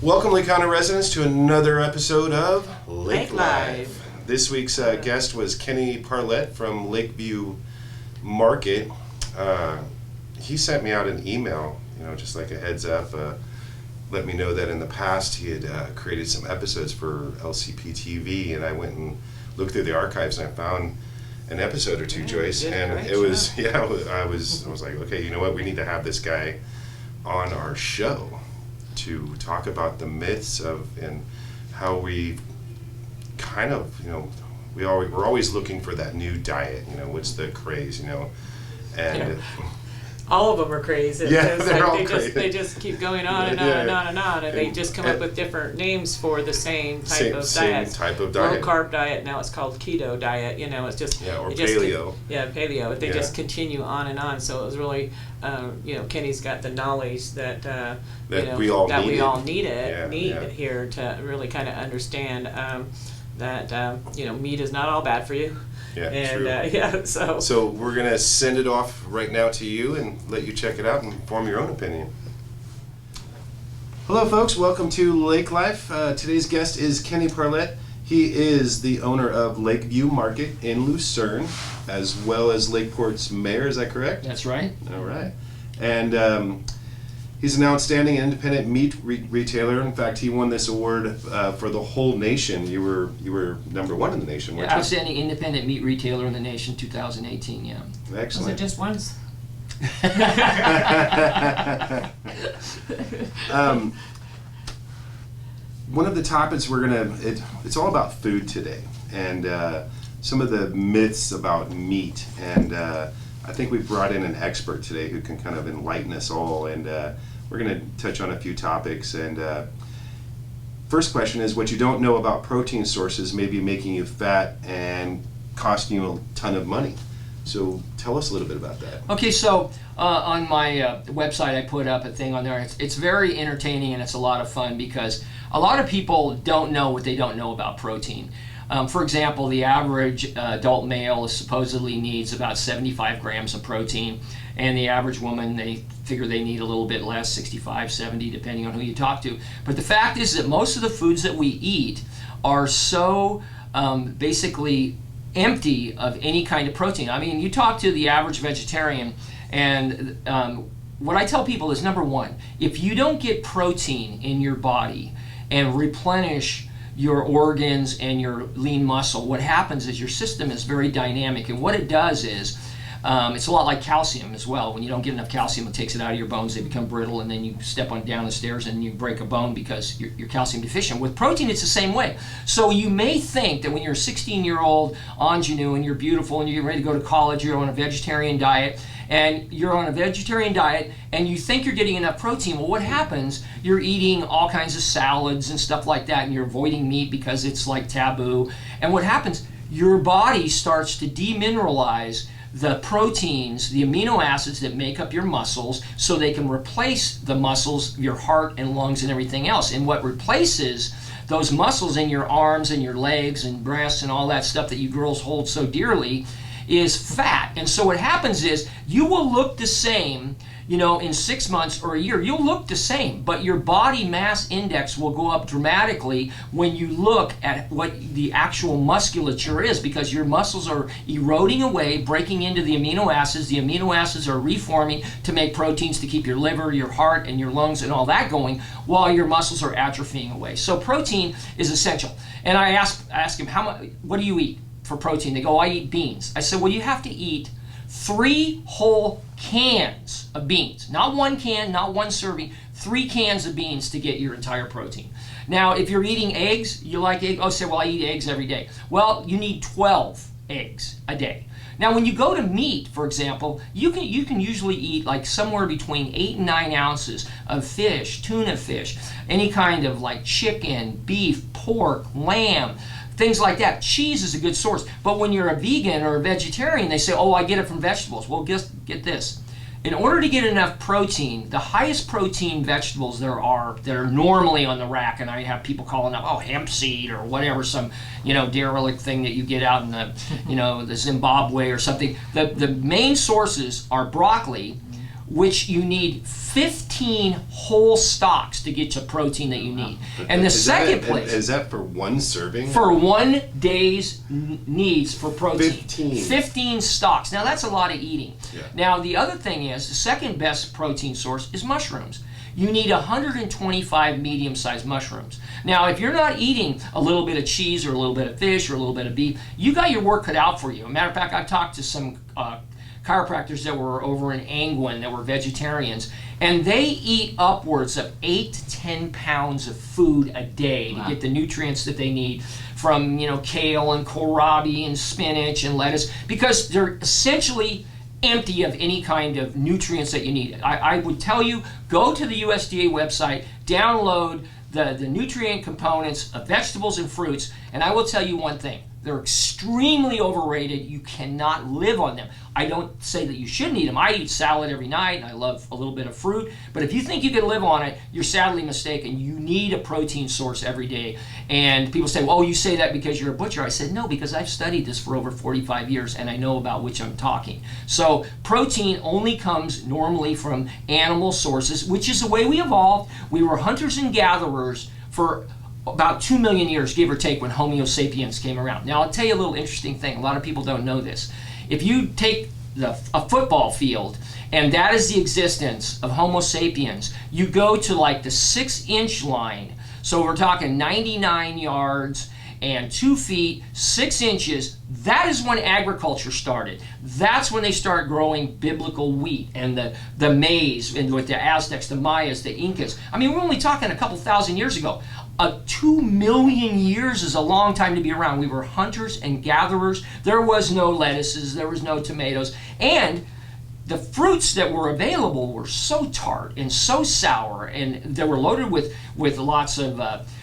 Welcome, Lake County residents, to another episode of Lake Live. This week's guest was Kenny Parlet from Lakeview Market. He sent me out an email, just like a heads up, let me know that in the past he had created some episodes for LCP TV, and I went and looked through the archives and I found an episode or two, Joyce, and it was, I was like, okay, you know what, we need to have this guy on our show to talk about the myths of and how we kind of, we're always looking for that new diet, what's the craze, and all of them are crazy. Yeah, they're all crazy. They just keep going on and on and on and on, and they just come up with different names for the same type of diet. Low carb diet. Now it's called keto diet. It's just or paleo. Paleo. They just continue on and on. So it was really, Kenny's got the knowledge that we all need here to really kind of understand that meat is not all bad for you. So we're gonna send it off right now to you and let you check it out and form your own opinion. Hello, folks. Welcome to Lake Life. Today's guest is Kenny Parlet. He is the owner of Lakeview Market in Lucerne, as well as Lakeport's mayor. Is that correct? That's right. All right. And he's an outstanding independent meat retailer. In fact, he won this award for the whole nation. You were number one in the nation, weren't you? Outstanding independent meat retailer in the nation, 2018. Yeah. Excellent. Was it just once? One of the topics it's all about food today, and some of the myths about meat. And I think we've brought in an expert today who can kind of enlighten us all. And we're going to touch on a few topics. And first question is, what you don't know about protein sources may be making you fat and costing you a ton of money. So tell us a little bit about that. Okay, so on my website I put up a thing on there. It's very entertaining and it's a lot of fun because a lot of people don't know what they don't know about protein. For example, the average adult male supposedly needs about 75 grams of protein, and the average woman, they figure they need a little bit less, 65, 70, depending on who you talk to. But the fact is that most of the foods that we eat are so basically empty of any kind of protein. I mean, you talk to the average vegetarian, and what I tell people is, number one, if you don't get protein in your body and replenish your organs and your lean muscle, what happens is your system is very dynamic, and what it does is it's a lot like calcium as well. When you don't get enough calcium, it takes it out of your bones, they become brittle, and then you step down the stairs and you break a bone because you're calcium deficient. With protein, it's the same way. So you may think that when you're a 16-year-old ingenue and you're beautiful and you're ready to go to college, you're on a vegetarian diet, and you think you're getting enough protein. Well, what happens, you're eating all kinds of salads and stuff like that, and you're avoiding meat because it's like taboo. And what happens, your body starts to demineralize the proteins, the amino acids that make up your muscles, so they can replace the muscles, your heart and lungs and everything else. And what replaces those muscles in your arms and your legs and breasts and all that stuff that you girls hold so dearly is fat. And so what happens is you will look the same, in 6 months or a year. You'll look the same, but your body mass index will go up dramatically when you look at what the actual musculature is, because your muscles are eroding away, breaking into the amino acids. The amino acids are reforming to make proteins to keep your liver, your heart, and your lungs and all that going, while your muscles are atrophying away. So protein is essential. And I ask him, what do you eat for protein? They go, I eat beans. I said, well, you have to eat 3 whole cans of beans. Not 1 can, not 1 serving, 3 cans of beans to get your entire protein. Now, if you're eating eggs, you like eggs? Oh, say, well, I eat eggs every day. Well, you need 12 eggs a day. Now, when you go to meat, for example, you can usually eat like somewhere between 8 and 9 ounces of fish, tuna fish, any kind of like chicken, beef, pork, lamb, things like that. Cheese is a good source. But when you're a vegan or a vegetarian, they say, oh, I get it from vegetables. Well, get this. In order to get enough protein, the highest protein vegetables there are that are normally on the rack, and I have people calling up, oh, hemp seed or whatever, some derelict thing that you get out in the the Zimbabwe or something. The main sources are broccoli, which you need 15 whole stalks to get the protein that you need. And the second place... Is that for one serving? For 1 day's needs for protein. 15. 15 stalks. Now that's a lot of eating. Yeah. Now the other thing is, the second best protein source is mushrooms. You need 125 medium-sized mushrooms. Now, if you're not eating a little bit of cheese or a little bit of fish or a little bit of beef, you got your work cut out for you. As a matter of fact, I've talked to some chiropractors that were over in Angwin that were vegetarians, and they eat upwards of 8 to 10 pounds of food a day to get the nutrients that they need from, you know, kale and kohlrabi and spinach and lettuce, because they're essentially empty of any kind of nutrients that you need. I would tell you, go to the USDA website, download the nutrient components of vegetables and fruits, and I will tell you one thing. They're extremely overrated. You cannot live on them. I don't say that you shouldn't eat them. I eat salad every night, and I love a little bit of fruit. But if you think you can live on it, you're sadly mistaken. You need a protein source every day. And people say, well, oh, you say that because you're a butcher. I said, no, because I've studied this for over 45 years, and I know about which I'm talking. So protein only comes normally from animal sources, which is the way we evolved. We were hunters and gatherers for about 2 million years, give or take, when Homo sapiens came around. Now, I'll tell you a little interesting thing. A lot of people don't know this. If you take a football field, and that is the existence of Homo sapiens, you go to like the 6-inch line. So we're talking 99 yards and 2 feet, 6 inches. That is when agriculture started. That's when they start growing biblical wheat and the maize, and with the Aztecs, the Mayas, the Incas. I mean, we're only talking a couple thousand years ago. 2 million years is a long time to be around. We were hunters and gatherers. There was no lettuces, there was no tomatoes, and the fruits that were available were so tart and so sour, and they were loaded with lots of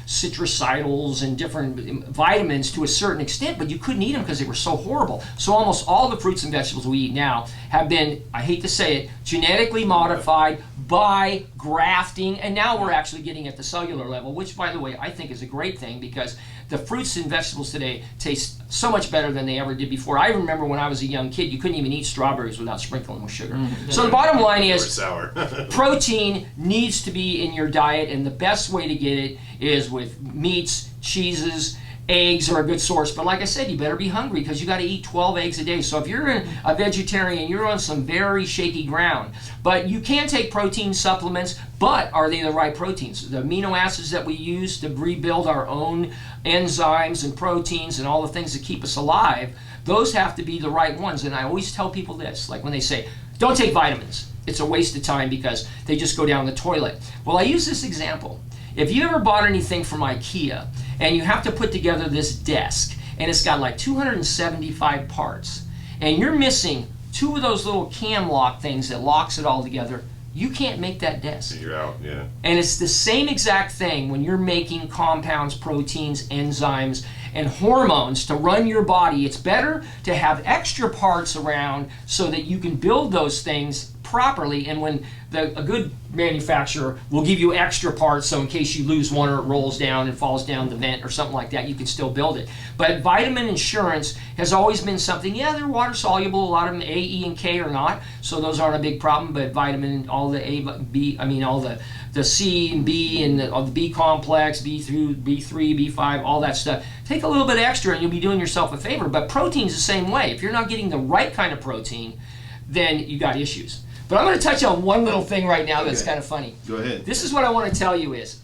citricidals and different vitamins to a certain extent, but you couldn't eat them because they were so horrible. So almost all the fruits and vegetables we eat now have been, I hate to say it, genetically modified by grafting, and now we're actually getting at the cellular level, which, by the way, I think is a great thing, because the fruits and vegetables today taste so much better than they ever did before. I remember when I was a young kid, you couldn't even eat strawberries without sprinkling with sugar. So the bottom line is, sour. protein needs to be in your diet, and the best way to get it is with meats, cheeses. Eggs are a good source, but like I said, you better be hungry, because you got to eat 12 eggs a day. So if you're a vegetarian, you're on some very shaky ground. But you can take protein supplements, but are they the right proteins? The amino acids that we use to rebuild our own enzymes and proteins and all the things that keep us alive, those have to be the right ones. And I always tell people this, like when they say, don't take vitamins. It's a waste of time because they just go down the toilet. Well, I use this example. If you ever bought anything from IKEA and you have to put together this desk and it's got like 275 parts and you're missing 2 of those little cam lock things that locks it all together, you can't make that desk. You're out, yeah. And it's the same exact thing when you're making compounds, proteins, enzymes, and hormones to run your body. It's better to have extra parts around so that you can build those things properly, and when a good manufacturer will give you extra parts, so in case you lose one or it rolls down and falls down the vent or something like that, you can still build it. But vitamin insurance has always been something, yeah, they're water soluble, a lot of them A, E, and K are not, so those aren't a big problem, but vitamin, all the A, B, I mean all the C and B and all the B complex, B through B3, B5, all that stuff, take a little bit extra and you'll be doing yourself a favor. But protein's the same way. If you're not getting the right kind of protein, then you got issues. But I'm going to touch on one little thing right now that's kind of funny. Go ahead. This is what I want to tell you is,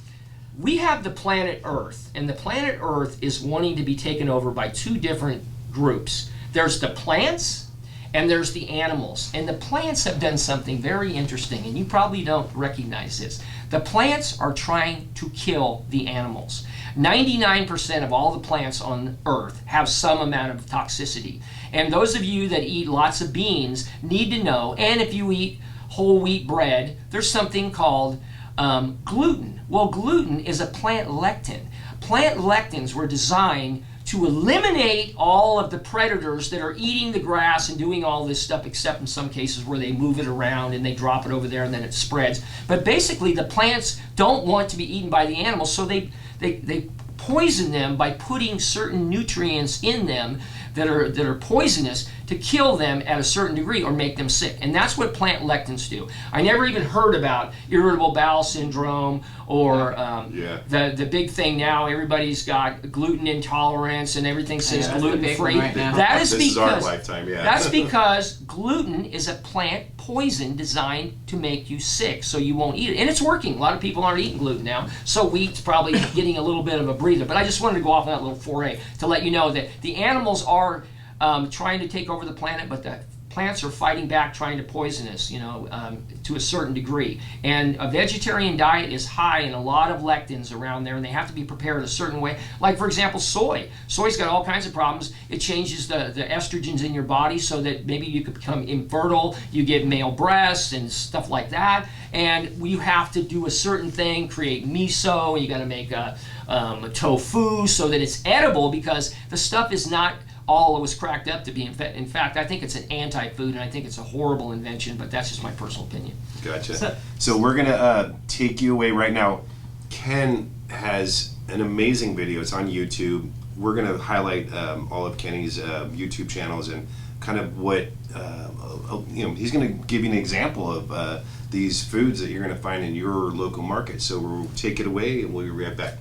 we have the planet Earth, and the planet Earth is wanting to be taken over by 2 different groups. There's the plants, and there's the animals. And the plants have done something very interesting, and you probably don't recognize this. The plants are trying to kill the animals. 99% of all the plants on Earth have some amount of toxicity. And those of you that eat lots of beans need to know, and if you eat whole wheat bread, there's something called gluten. Well, gluten is a plant lectin. Plant lectins were designed to eliminate all of the predators that are eating the grass and doing all this stuff, except in some cases where they move it around and they drop it over there and then it spreads. But basically the plants don't want to be eaten by the animals, so they poison them by putting certain nutrients in them that are poisonous to kill them at a certain degree or make them sick. And that's what plant lectins do. I never even heard about irritable bowel syndrome or the big thing now, everybody's got gluten intolerance and everything says gluten-free. Right now. That is this because, is our lifetime, that's because gluten is a plant poison designed to make you sick, so you won't eat it. And it's working. A lot of people aren't eating gluten now, so wheat's probably getting a little bit of a breather. But I just wanted to go off on that little foray to let you know that the animals are trying to take over the planet, but the plants are fighting back, trying to poison us, to a certain degree. And a vegetarian diet is high in a lot of lectins around there, and they have to be prepared a certain way. Like, for example, soy. Soy's got all kinds of problems. It changes the estrogens in your body so that maybe you could become infertile, you get male breasts and stuff like that. And you have to do a certain thing, create miso, and you got to make a tofu so that it's edible, because the stuff is not all it was cracked up to be. In fact, I think it's an anti-food, and I think it's a horrible invention, but that's just my personal opinion. Gotcha. So we're going to take you away right now. Ken has an amazing video. It's on YouTube. We're going to highlight all of Kenny's YouTube channels and kind of what, he's going to give you an example of these foods that you're going to find in your local market. So we'll take it away, and we'll be right back.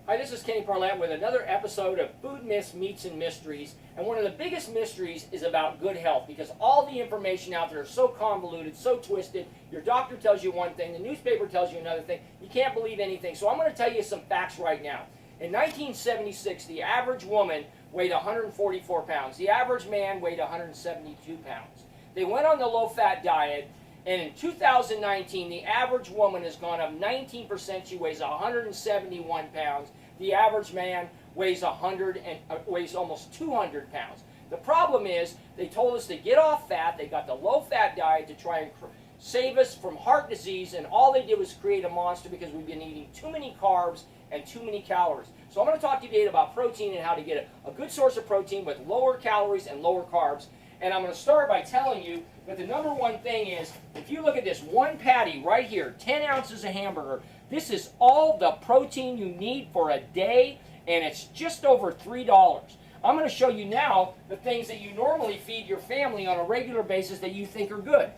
Hi, this is Kenny Parlet with another episode of Food Myths, Meats, and Mysteries. And one of the biggest mysteries is about good health, because all the information out there is so convoluted, so twisted. Your doctor tells you one thing, the newspaper tells you another thing. You can't believe anything. So I'm going to tell you some facts right now. In 1976, the average woman weighed 144 pounds. The average man weighed 172 pounds. They went on the low-fat diet, and in 2019, the average woman has gone up 19%. She weighs 171 pounds. The average man weighs almost 200 pounds. The problem is, they told us to get off fat. They got the low-fat diet to try and save us from heart disease, and all they did was create a monster, because we've been eating too many carbs and too many calories. So I'm going to talk to you today about protein and how to get a good source of protein with lower calories and lower carbs. And I'm going to start by telling you that the number one thing is, if you look at this one patty right here, 10 ounces of hamburger, this is all the protein you need for a day, and it's just over $3. I'm going to show you now the things that you normally feed your family on a regular basis that you think are good.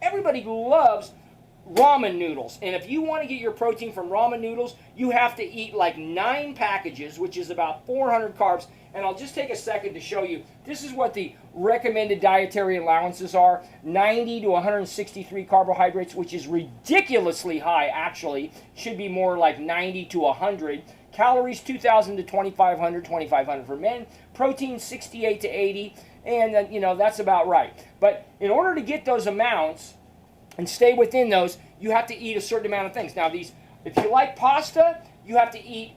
Everybody loves ramen noodles, and if you want to get your protein from ramen noodles, you have to eat like 9 packages, which is about 400 carbs. And I'll just take a second to show you. This is what the recommended dietary allowances are: 90 to 163 carbohydrates, which is ridiculously high, actually. Should be more like 90 to 100. Calories, 2,000 to 2,500, 2,500 for men. Protein, 68 to 80, and that's about right. But in order to get those amounts and stay within those, you have to eat a certain amount of things. Now, if you like pasta, you have to eat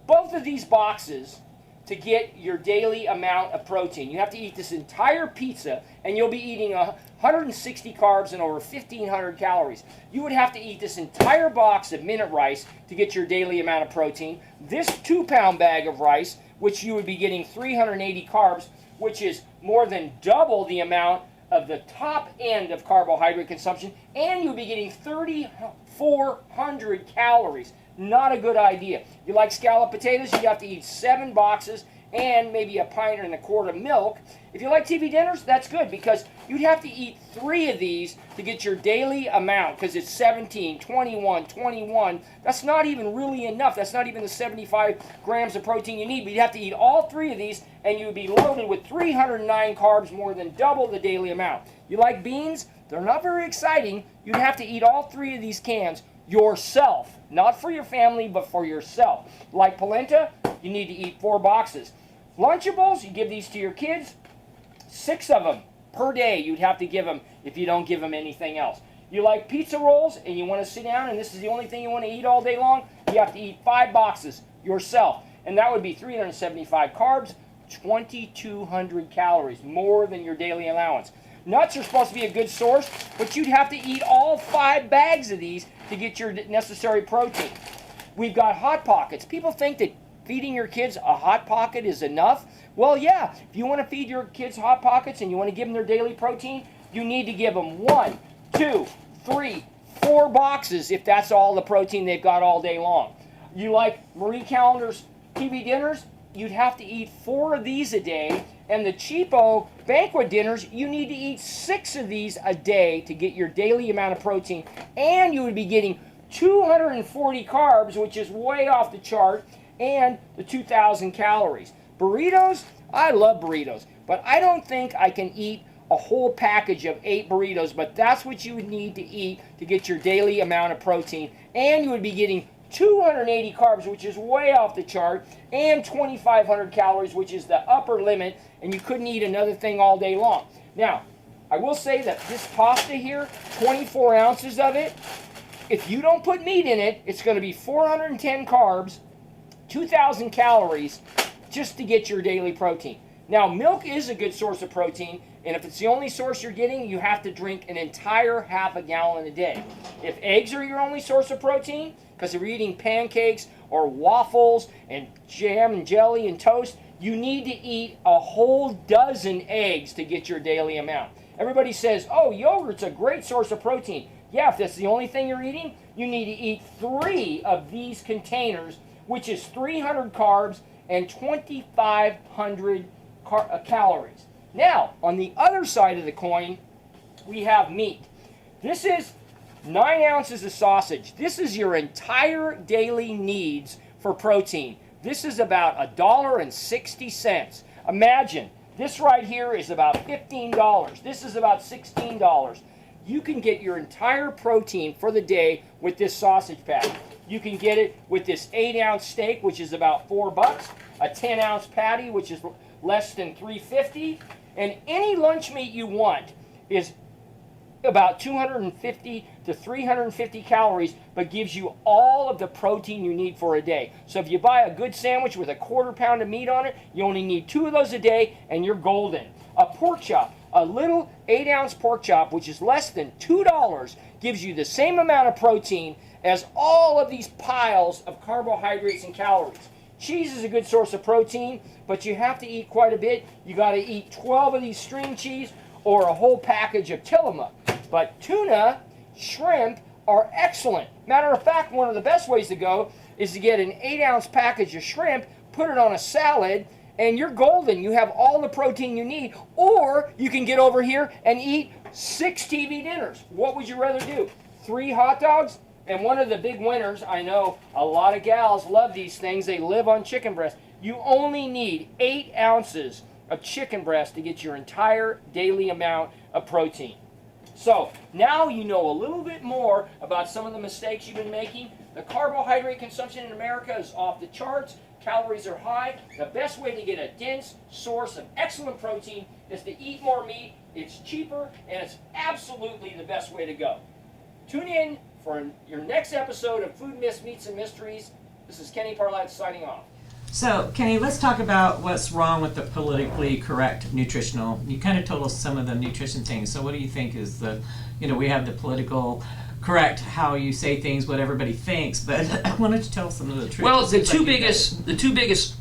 both of these boxes to get your daily amount of protein. You have to eat this entire pizza, and you'll be eating 160 carbs and over 1,500 calories. You would have to eat this entire box of minute rice to get your daily amount of protein. This 2-pound bag of rice, which you would be getting 380 carbs, which is more than double the amount of the top end of carbohydrate consumption, and you'll be getting 3,400 calories. Not a good idea. You like scalloped potatoes, you have to eat 7 boxes and maybe a pint and a quart of milk. If you like TV dinners, that's good, because you'd have to eat 3 of these to get your daily amount, because it's 17, 21, 21. That's not even really enough. That's not even the 75 grams of protein you need. But you'd have to eat all 3 of these, and you'd be loaded with 309 carbs, more than double the daily amount. You like beans? They're not very exciting. You'd have to eat all 3 of these cans yourself. Not for your family, but for yourself. Like polenta, you need to eat 4 boxes. Lunchables, you give these to your kids, 6 of them per day you'd have to give them if you don't give them anything else. You like pizza rolls and you want to sit down and this is the only thing you want to eat all day long, you have to eat 5 boxes yourself. And that would be 375 carbs, 2,200 calories, more than your daily allowance. Nuts are supposed to be a good source, but you'd have to eat all 5 bags of these to get your necessary protein. We've got Hot Pockets. People think that feeding your kids a Hot Pocket is enough. Well, yeah, if you want to feed your kids Hot Pockets and you want to give them their daily protein, you need to give them 1, 2, 3, 4 boxes if that's all the protein they've got all day long. You like Marie Callender's TV dinners? You'd have to eat 4 of these a day, And the cheapo banquet dinners, you need to eat 6 of these a day to get your daily amount of protein. And you would be getting 240 carbs, which is way off the chart, and the 2,000 calories. Burritos, I love burritos, but I don't think I can eat a whole package of 8 burritos, but that's what you would need to eat to get your daily amount of protein. And you would be getting 280 carbs, which is way off the chart, and 2,500 calories, which is the upper limit, and you couldn't eat another thing all day long. Now, I will say that this pasta here, 24 ounces of it, if you don't put meat in it, it's going to be 410 carbs, 2,000 calories, just to get your daily protein. Now, milk is a good source of protein, and if it's the only source you're getting, you have to drink an entire half a gallon a day. If eggs are your only source of protein, because if you're eating pancakes or waffles and jam and jelly and toast, you need to eat a whole dozen eggs to get your daily amount. Everybody says, oh, yogurt's a great source of protein. Yeah, if that's the only thing you're eating, you need to eat 3 of these containers, which is 300 carbs and 2,500 calories. Now, on the other side of the coin, we have meat. This is 9 ounces of sausage. This is your entire daily needs for protein. This is about $1.60. Imagine, this right here is about $15. This is about $16. You can get your entire protein for the day with this sausage patty. You can get it with this 8-ounce steak, which is about $4, a 10-ounce patty, which is less than $3.50, and any lunch meat you want is about 250 to 350 calories, but gives you all of the protein you need for a day. So if you buy a good sandwich with a 1/4 pound of meat on it, you only need 2 of those a day, and you're golden. A pork chop, a little 8-ounce pork chop, which is less than $2, gives you the same amount of protein as all of these piles of carbohydrates and calories. Cheese is a good source of protein, but you have to eat quite a bit. You got to eat 12 of these string cheese or a whole package of Tillamook. But tuna, shrimp are excellent. Matter of fact, one of the best ways to go is to get an 8-ounce package of shrimp, put it on a salad, and you're golden. You have all the protein you need. Or you can get over here and eat 6 TV dinners. What would you rather do? 3 hot dogs? And one of the big winners, I know a lot of gals love these things. They live on chicken breast. You only need 8 ounces of chicken breast to get your entire daily amount of protein. So now you know a little bit more about some of the mistakes you've been making. The carbohydrate consumption in America is off the charts. Calories are high. The best way to get a dense source of excellent protein is to eat more meat. It's cheaper, and it's absolutely the best way to go. Tune in for your next episode of Food Myths, Meats, and Mysteries. This is Kenny Parlet signing off. So, Kenny, let's talk about what's wrong with the politically correct nutritional. You kind of told us some of the nutrition things. So what do you think is the, we have the political correct, how you say things, what everybody thinks, but why don't you tell us some of the truth? Well, the two biggest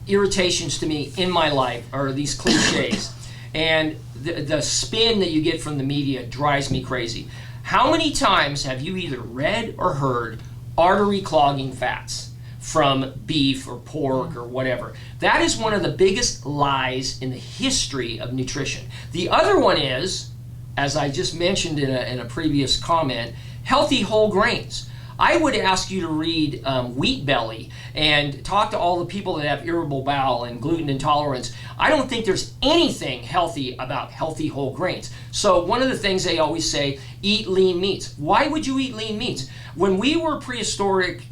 irritations to me in my life are these cliches. And the spin that you get from the media drives me crazy. How many times have you either read or heard artery clogging fats from beef or pork or whatever? That is one of the biggest lies in the history of nutrition. The other one is, as I just mentioned in a previous comment, healthy whole grains. I would ask you to read Wheat Belly and talk to all the people that have irritable bowel and gluten intolerance. I don't think there's anything healthy about healthy whole grains. So one of the things they always say, eat lean meats. Why would you eat lean meats? When we were prehistoric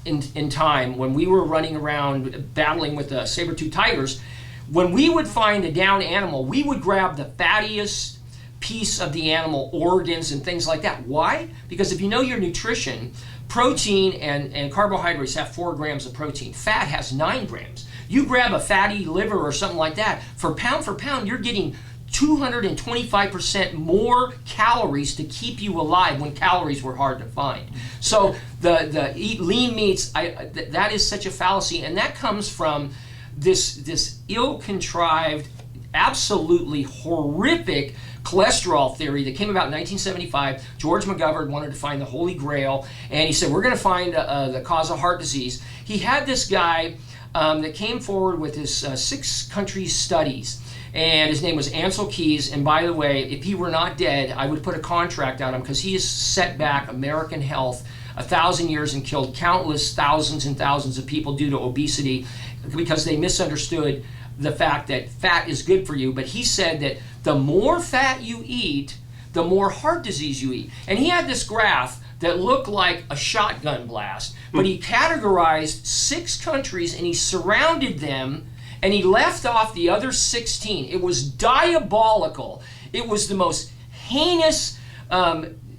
in time, when we were running around battling with the saber-toothed tigers, when we would find a downed animal, we would grab the fattiest piece of the animal, organs and things like that. Why? Because if you know your nutrition, protein and carbohydrates have 4 grams of protein. Fat has 9 grams. You grab a fatty liver or something like that, for pound, you're getting 225% more calories to keep you alive when calories were hard to find. So the eat lean meats, that is such a fallacy, and that comes from this ill-contrived, absolutely horrific cholesterol theory that came about in 1975. George McGovern wanted to find the Holy Grail, and he said, we're going to find the cause of heart disease. He had this guy that came forward with his 6 country studies, and his name was Ansel Keys. And by the way, if he were not dead, I would put a contract on him, because he has set back American health 1,000 years and killed countless thousands and thousands of people due to obesity, because they misunderstood the fact that fat is good for you. But he said that the more fat you eat, the more heart disease you eat. And he had this graph that looked like a shotgun blast, but he categorized 6 countries and he surrounded them and he left off the other 16. It was diabolical. It was the most heinous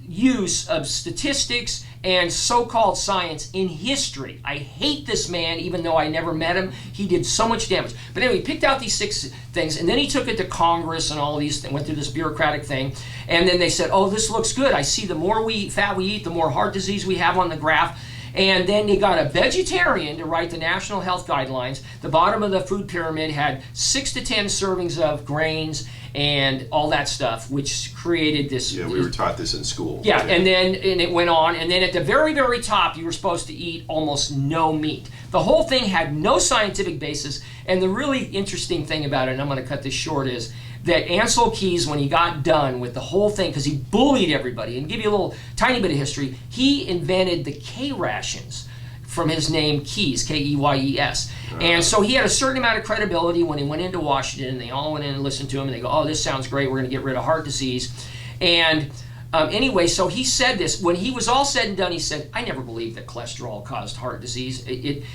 use of statistics and so-called science in history. I hate this man, even though I never met him. He did so much damage. But anyway, he picked out these 6 things, and then he took it to Congress and all these, went through this bureaucratic thing, and then they said, oh, this looks good. I see the more fat we eat, the more heart disease we have on the graph. And then they got a vegetarian to write the national health guidelines. The bottom of the food pyramid had 6 to 10 servings of grains and all that stuff, which created this. Yeah, we were taught this in school. Yeah, and it went on. And then at the very, very top, you were supposed to eat almost no meat. The whole thing had no scientific basis. And the really interesting thing about it, and I'm going to cut this short, is that Ansel Keys, when he got done with the whole thing, because he bullied everybody, and give you a little tiny bit of history, he invented the K rations from his name Keys, K-E-Y-E-S. And so he had a certain amount of credibility when he went into Washington, and they all went in and listened to him, and they go, oh, this sounds great, we're going to get rid of heart disease. And anyway, so he said this. When he was all said and done, he said, I never believed that cholesterol caused heart disease.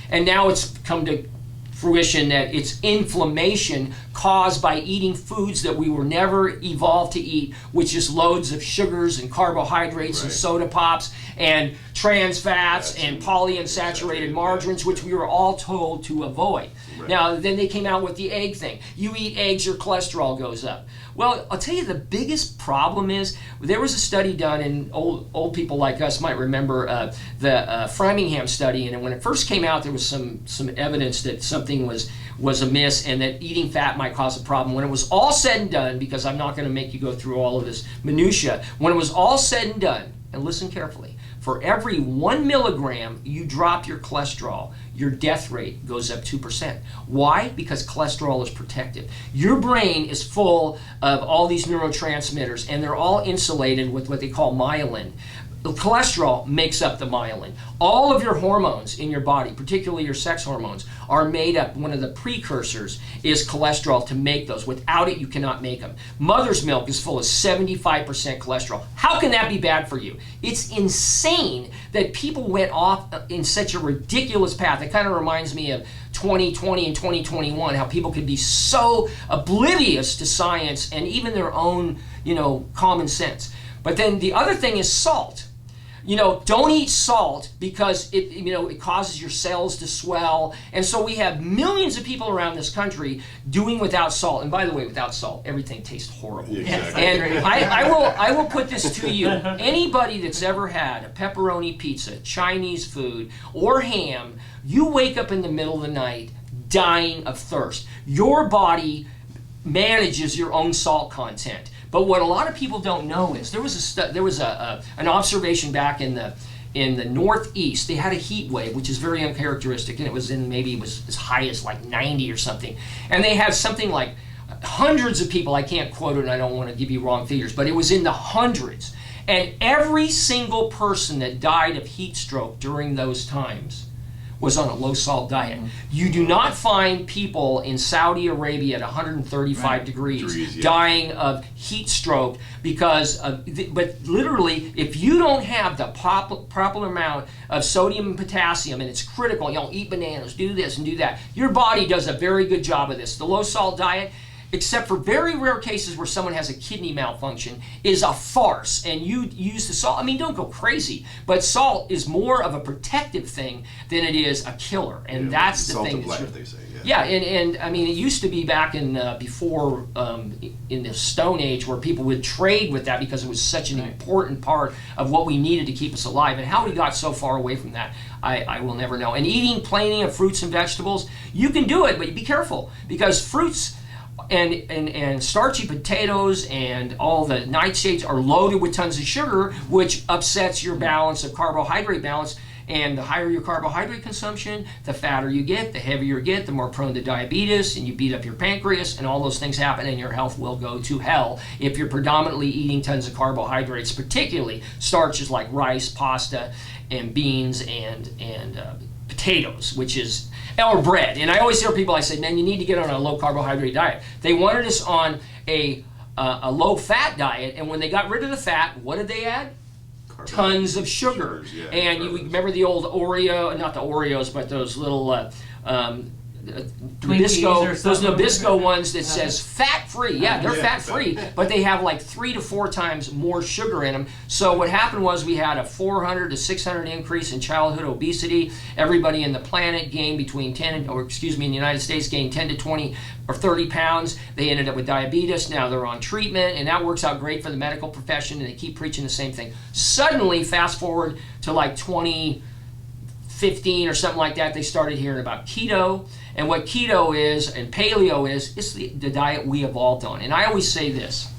And now it's come to fruition that it's inflammation caused by eating foods that we were never evolved to eat, which is loads of sugars and carbohydrates and soda pops and trans fats and polyunsaturated margarines, which we were all told to avoid. Now, then they came out with the egg thing. You eat eggs, your cholesterol goes up. Well, I'll tell you, the biggest problem is, there was a study done, and old people like us might remember the Framingham study, and when it first came out, there was some evidence that something was amiss and that eating fat might cause a problem. When it was all said and done, because I'm not going to make you go through all of this minutia, when it was all said and done, and listen carefully, for every 1 milligram you drop your cholesterol, your death rate goes up 2%. Why? Because cholesterol is protective. Your brain is full of all these neurotransmitters, and they're all insulated with what they call myelin. The cholesterol makes up the myelin. All of your hormones in your body, particularly your sex hormones, are made up. One of the precursors is cholesterol to make those. Without it, you cannot make them. Mother's milk is full of 75% cholesterol. How can that be bad for you? It's insane that people went off in such a ridiculous path. It kind of reminds me of 2020 and 2021, how people could be so oblivious to science and even their own, common sense. But then the other thing is salt. Don't eat salt because it causes your cells to swell. And so we have millions of people around this country doing without salt. And by the way, without salt, everything tastes horrible. Exactly. And I will put this to you. Anybody that's ever had a pepperoni pizza, Chinese food, or ham, you wake up in the middle of the night dying of thirst. Your body manages your own salt content. But what a lot of people don't know is there was an observation back in the Northeast. They had a heat wave, which is very uncharacteristic, and it was maybe as high as like 90 or something. And they had something like hundreds of people. I can't quote it, and I don't want to give you wrong figures, but it was in the hundreds. And every single person that died of heat stroke during those times was on a low-salt diet. You do not find people in Saudi Arabia at 135 degrees dying of heat stroke because of, but literally, if you don't have the proper amount of sodium and potassium, and it's critical, eat bananas, do this and do that, your body does a very good job of this. The low-salt diet, except for very rare cases where someone has a kidney malfunction, is a farce. And you use the salt. I mean, don't go crazy, but salt is more of a protective thing than it is a killer. And that's the thing. Salt of life, they say. Yeah, and I mean, it used to be back in before in the Stone Age where people would trade with that because it was such an important part of what we needed to keep us alive. And how we got so far away from that, I will never know. And eating plenty of fruits and vegetables, you can do it, but be careful because fruits and starchy potatoes and all the nightshades are loaded with tons of sugar, which upsets your balance of carbohydrate balance. And the higher your carbohydrate consumption, the fatter you get, the heavier you get, the more prone to diabetes, and you beat up your pancreas, and all those things happen, and your health will go to hell if you're predominantly eating tons of carbohydrates, particularly starches like rice, pasta, and beans, and potatoes, which is, or bread. And I always hear people, I say, man, you need to get on a low carbohydrate diet. They wanted us on a low fat diet, and when they got rid of the fat, what did they add? Tons of sugar. Yeah, and you remember the old Oreo, not the Oreos, but those little Nabisco, those Nabisco ones that says fat-free. Yeah, they're fat-free, but they have like 3 to 4 times more sugar in them. So what happened was we had a 400 to 600 increase in childhood obesity. Everybody in the planet gained between 10, or excuse me, in the United States gained 10 to 20 or 30 pounds. They ended up with diabetes. Now they're on treatment, and that works out great for the medical profession, and they keep preaching the same thing. Suddenly, fast forward to like 2015 or something like that, they started hearing about keto. And what keto is and paleo is, it's the diet we evolved on. And I always say this.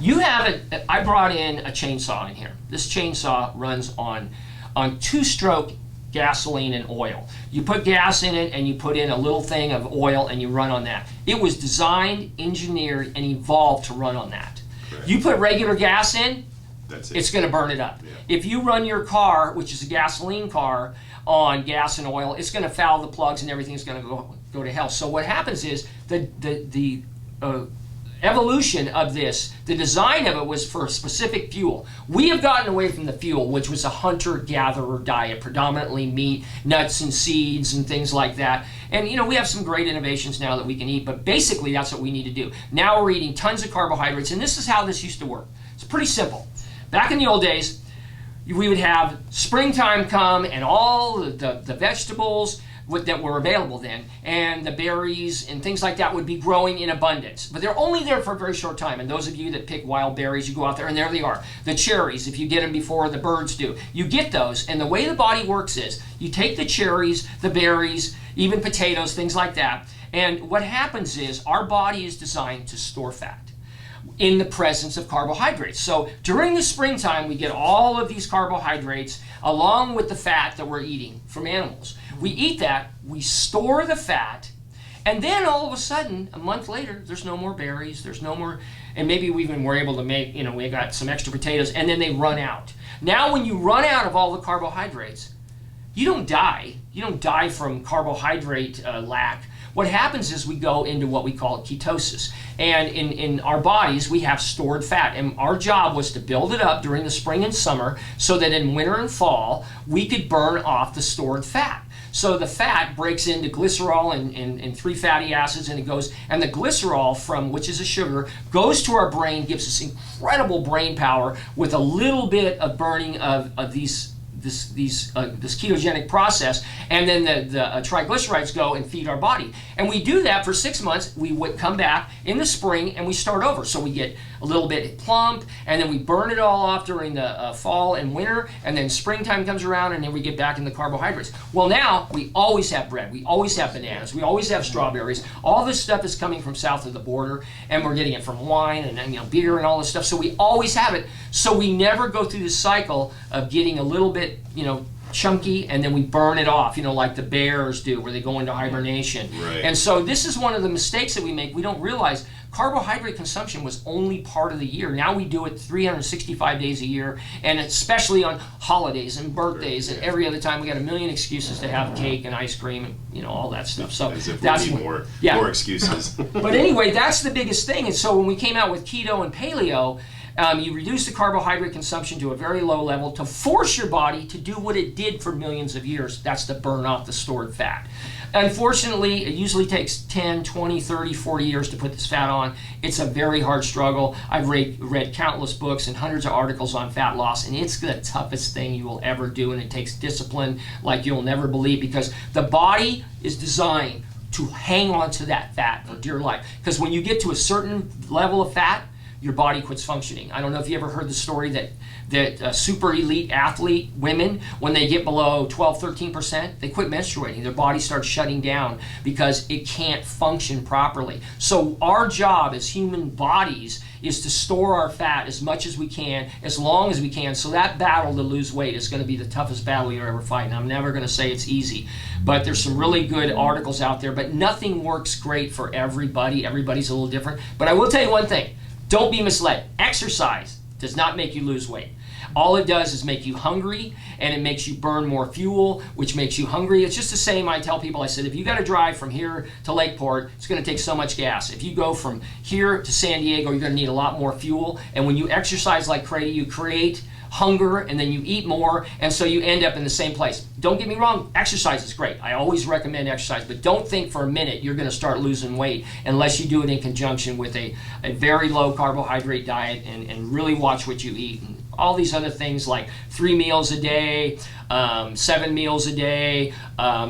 You have I brought in a chainsaw in here. This chainsaw runs on 2-stroke gasoline and oil. You put gas in it and you put in a little thing of oil and you run on that. It was designed, engineered, and evolved to run on that. Correct. You put regular gas in, it's going to burn it up. Yeah. If you run your car, which is a gasoline car, on gas and oil, it's going to foul the plugs and everything's going to go to hell. So what happens is the evolution of this, the design of it was for a specific fuel. We have gotten away from the fuel, which was a hunter-gatherer diet, predominantly meat, nuts and seeds and things like that. And we have some great innovations now that we can eat, but basically that's what we need to do. Now we're eating tons of carbohydrates, and this is how this used to work. It's pretty simple. Back in the old days, we would have springtime come and all the vegetables that were available then, and the berries and things like that would be growing in abundance. But they're only there for a very short time, and those of you that pick wild berries, you go out there and there they are. The cherries, if you get them before the birds do, you get those, and the way the body works is you take the cherries, the berries, even potatoes, things like that, and what happens is our body is designed to store fat in the presence of carbohydrates. So during the springtime, we get all of these carbohydrates along with the fat that we're eating from animals. We eat that, we store the fat, and then all of a sudden, a month later, there's no more berries, there's no more, and maybe we even were able to make, we got some extra potatoes, and then they run out. Now when you run out of all the carbohydrates, you don't die. You don't die from carbohydrate lack. What happens is we go into what we call ketosis. And in our bodies, we have stored fat. And our job was to build it up during the spring and summer so that in winter and fall, we could burn off the stored fat. So the fat breaks into glycerol and 3 fatty acids, and it goes, and the glycerol, which is a sugar, goes to our brain, gives us incredible brain power with a little bit of burning of this ketogenic process, and then the triglycerides go and feed our body. And we do that for 6 months. We would come back in the spring and we start over. So we get a little bit plump, and then we burn it all off during the fall and winter, and then springtime comes around, and then we get back in the carbohydrates. Well, now we always have bread, we always have bananas, we always have strawberries. All this stuff is coming from south of the border, and we're getting it from wine and beer and all this stuff. So we always have it. So we never go through this cycle of getting a little bit, chunky, and then we burn it off, like the bears do, where they go into hibernation. Right. And so this is one of the mistakes that we make. We don't realize carbohydrate consumption was only part of the year. Now we do it 365 days a year, and especially on holidays and birthdays and every other time. We got a million excuses to have cake and ice cream and all that stuff. So as if we need more excuses. But anyway, that's the biggest thing. And so when we came out with keto and paleo, you reduce the carbohydrate consumption to a very low level to force your body to do what it did for millions of years. That's to burn off the stored fat. Unfortunately, it usually takes 10, 20, 30, 40 years to put this fat on. It's a very hard struggle. I've read countless books and hundreds of articles on fat loss, and it's the toughest thing you will ever do, and it takes discipline like you'll never believe, because the body is designed to hang on to that fat for dear life. Because when you get to a certain level of fat, your body quits functioning. I don't know if you ever heard the story that super elite athlete women, when they get below 12, 13%, they quit menstruating. Their body starts shutting down because it can't function properly. So our job as human bodies is to store our fat as much as we can, as long as we can. So that battle to lose weight is going to be the toughest battle you ever fight. And I'm never going to say it's easy, but there's some really good articles out there, but nothing works great for everybody. Everybody's a little different. But I will tell you one thing, don't be misled. Exercise does not make you lose weight. All it does is make you hungry, and it makes you burn more fuel, which makes you hungry. It's just the same. I tell people, I said, if you got to drive from here to Lakeport, it's going to take so much gas. If you go from here to San Diego, you're going to need a lot more fuel. And when you exercise like crazy, you create hunger, and then you eat more, and so you end up in the same place. Don't get me wrong, exercise is great. I always recommend exercise, but don't think for a minute you're going to start losing weight unless you do it in conjunction with a very low carbohydrate diet, and really watch what you eat. And all these other things like 3 meals a day, 7 meals a day,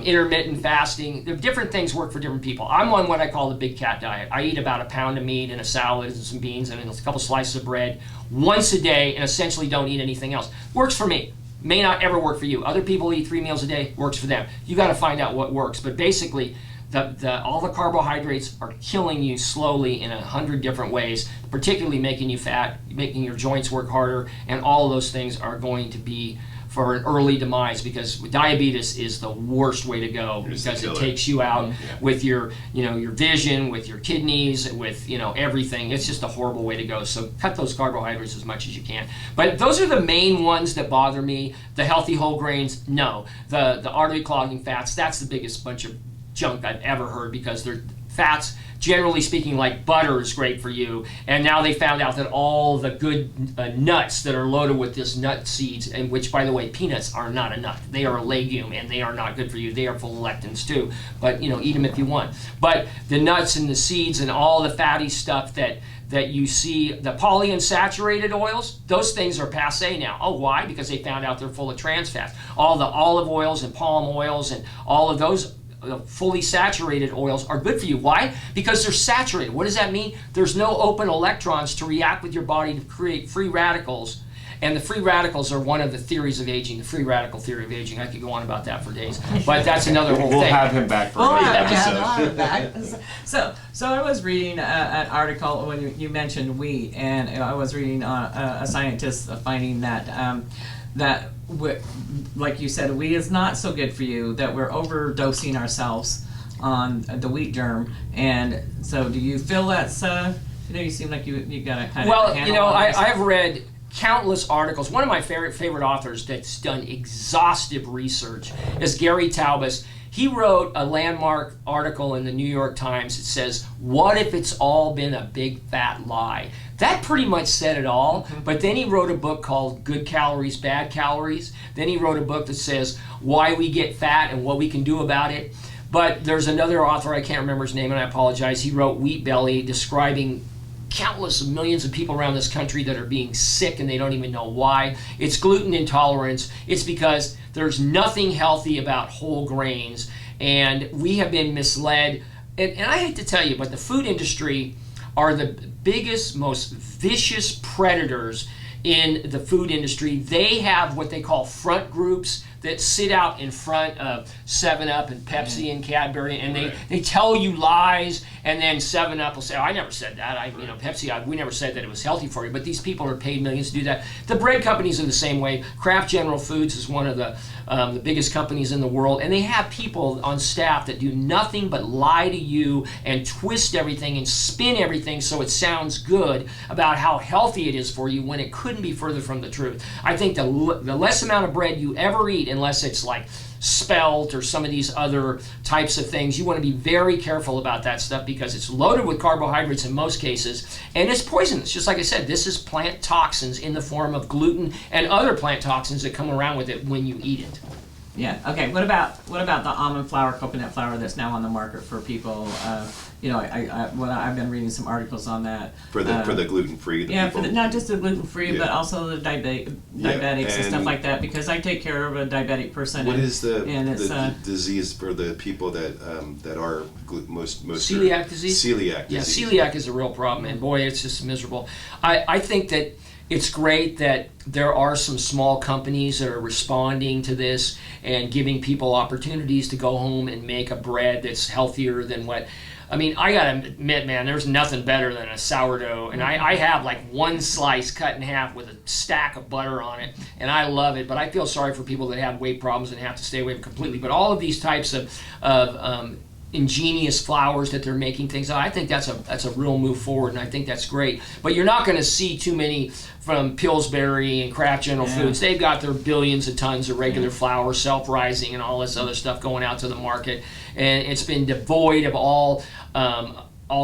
intermittent fasting. The different things work for different people. I'm on what I call the big cat diet. I eat about a pound of meat and a salad and some beans and a couple slices of bread once a day, and essentially don't eat anything else. Works for me. May not ever work for you. Other people eat 3 meals a day. Works for them. You got to find out what works. But basically, all the carbohydrates are killing you slowly in 100 different ways, particularly making you fat, making your joints work harder, and all of those things are going to be for an early demise, because diabetes is the worst way to go, because it takes you out with your vision, with your kidneys, with everything. It's just a horrible way to go. So cut those carbohydrates as much as you can. But those are the main ones that bother me. The healthy whole grains, no. The artery clogging fats, that's the biggest bunch of junk I've ever heard, because they're fats, generally speaking, like butter is great for you, and now they found out that all the good nuts that are loaded with this nut seeds, and which, by the way, peanuts are not a nut. They are a legume, and they are not good for you. They are full of lectins too, but eat them if you want. But the nuts and the seeds and all the fatty stuff that you see, the polyunsaturated oils, those things are passé now. Oh, why? Because they found out they're full of trans fats. All the olive oils and palm oils and all of those fully saturated oils are good for you. Why? Because they're saturated. What does that mean? There's no open electrons to react with your body to create free radicals. And the free radicals are one of the theories of aging, the free radical theory of aging. I could go on about that for days, but that's another whole thing. We'll have him back for another episode. So I was reading an article when you mentioned wheat, and I was reading a scientist finding that like you said, wheat is not so good for you, that we're overdosing ourselves on the wheat germ. And so do you feel that's, you seem like you got to kind of handle I've read countless articles. One of my favorite authors that's done exhaustive research is Gary Taubes. He wrote a landmark article in the New York Times that says, what if it's all been a big fat lie? That pretty much said it all. But then he wrote a book called Good Calories, Bad Calories. Then he wrote a book that says why we get fat and what we can do about it. But there's another author, I can't remember his name, and I apologize. He wrote Wheat Belly, describing countless millions of people around this country that are being sick and they don't even know why. It's gluten intolerance. It's because there's nothing healthy about whole grains, and we have been misled. And I hate to tell you, but the food industry are the biggest, most vicious predators in the food industry. They have what they call front groups that sit out in front of 7-Up and Pepsi and Cadbury, and they tell you lies, and then 7-Up will say, oh, I never said that. Pepsi, we never said that it was healthy for you, but these people are paid millions to do that. The bread companies are the same way. Kraft General Foods is one of the biggest companies in the world, and they have people on staff that do nothing but lie to you and twist everything and spin everything so it sounds good about how healthy it is for you, when it couldn't be further from the truth. I think the less amount of bread you ever eat, unless it's like spelt or some of these other types of things, you want to be very careful about that stuff, because it's loaded with carbohydrates in most cases, and it's poisonous. Just like I said, this is plant toxins in the form of gluten and other plant toxins that come around with it when you eat it. Yeah. Okay. What about the almond flour, coconut flour that's now on the market for people? I've been reading some articles on that for the gluten free. Yeah, not just the gluten free, but also the diabetics and stuff like that. Because I take care of a diabetic person. What is the disease for the people that are most celiac disease? Celiac disease. Yeah, celiac is a real problem, and boy, it's just miserable. I think that it's great that there are some small companies that are responding to this and giving people opportunities to go home and make a bread that's healthier than what. I mean, I gotta admit, man, there's nothing better than a sourdough. And I have like one slice cut in half with a stack of butter on it, and I love it. But I feel sorry for people that have weight problems and have to stay away completely. But all of these types of ingenious flours that they're making things. I think that's a real move forward, and I think that's great. But you're not going to see too many from Pillsbury and Kraft General Foods. They've got their billions of tons of regular flour, self-rising, and all this other stuff going out to the market, and it's been devoid of all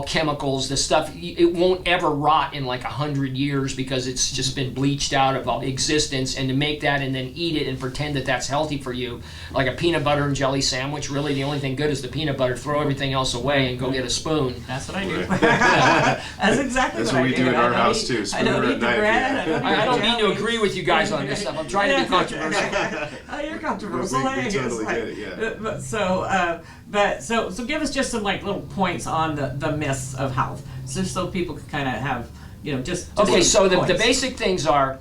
chemicals. The stuff, it won't ever rot in like 100 years because it's just been bleached out of existence. And to make that and then eat it and pretend that that's healthy for you, like a peanut butter and jelly sandwich, really the only thing good is the peanut butter. Throw everything else away and go get a spoon. That's what I do. That's exactly what we do in our house too. I don't eat the bread. I don't mean to agree with you guys on this stuff. I'm trying to be controversial. Oh, you're controversial. We totally get it, yeah. So give us just some like little points on the myths of health, just so people can kind of have, just okay. So the basic things are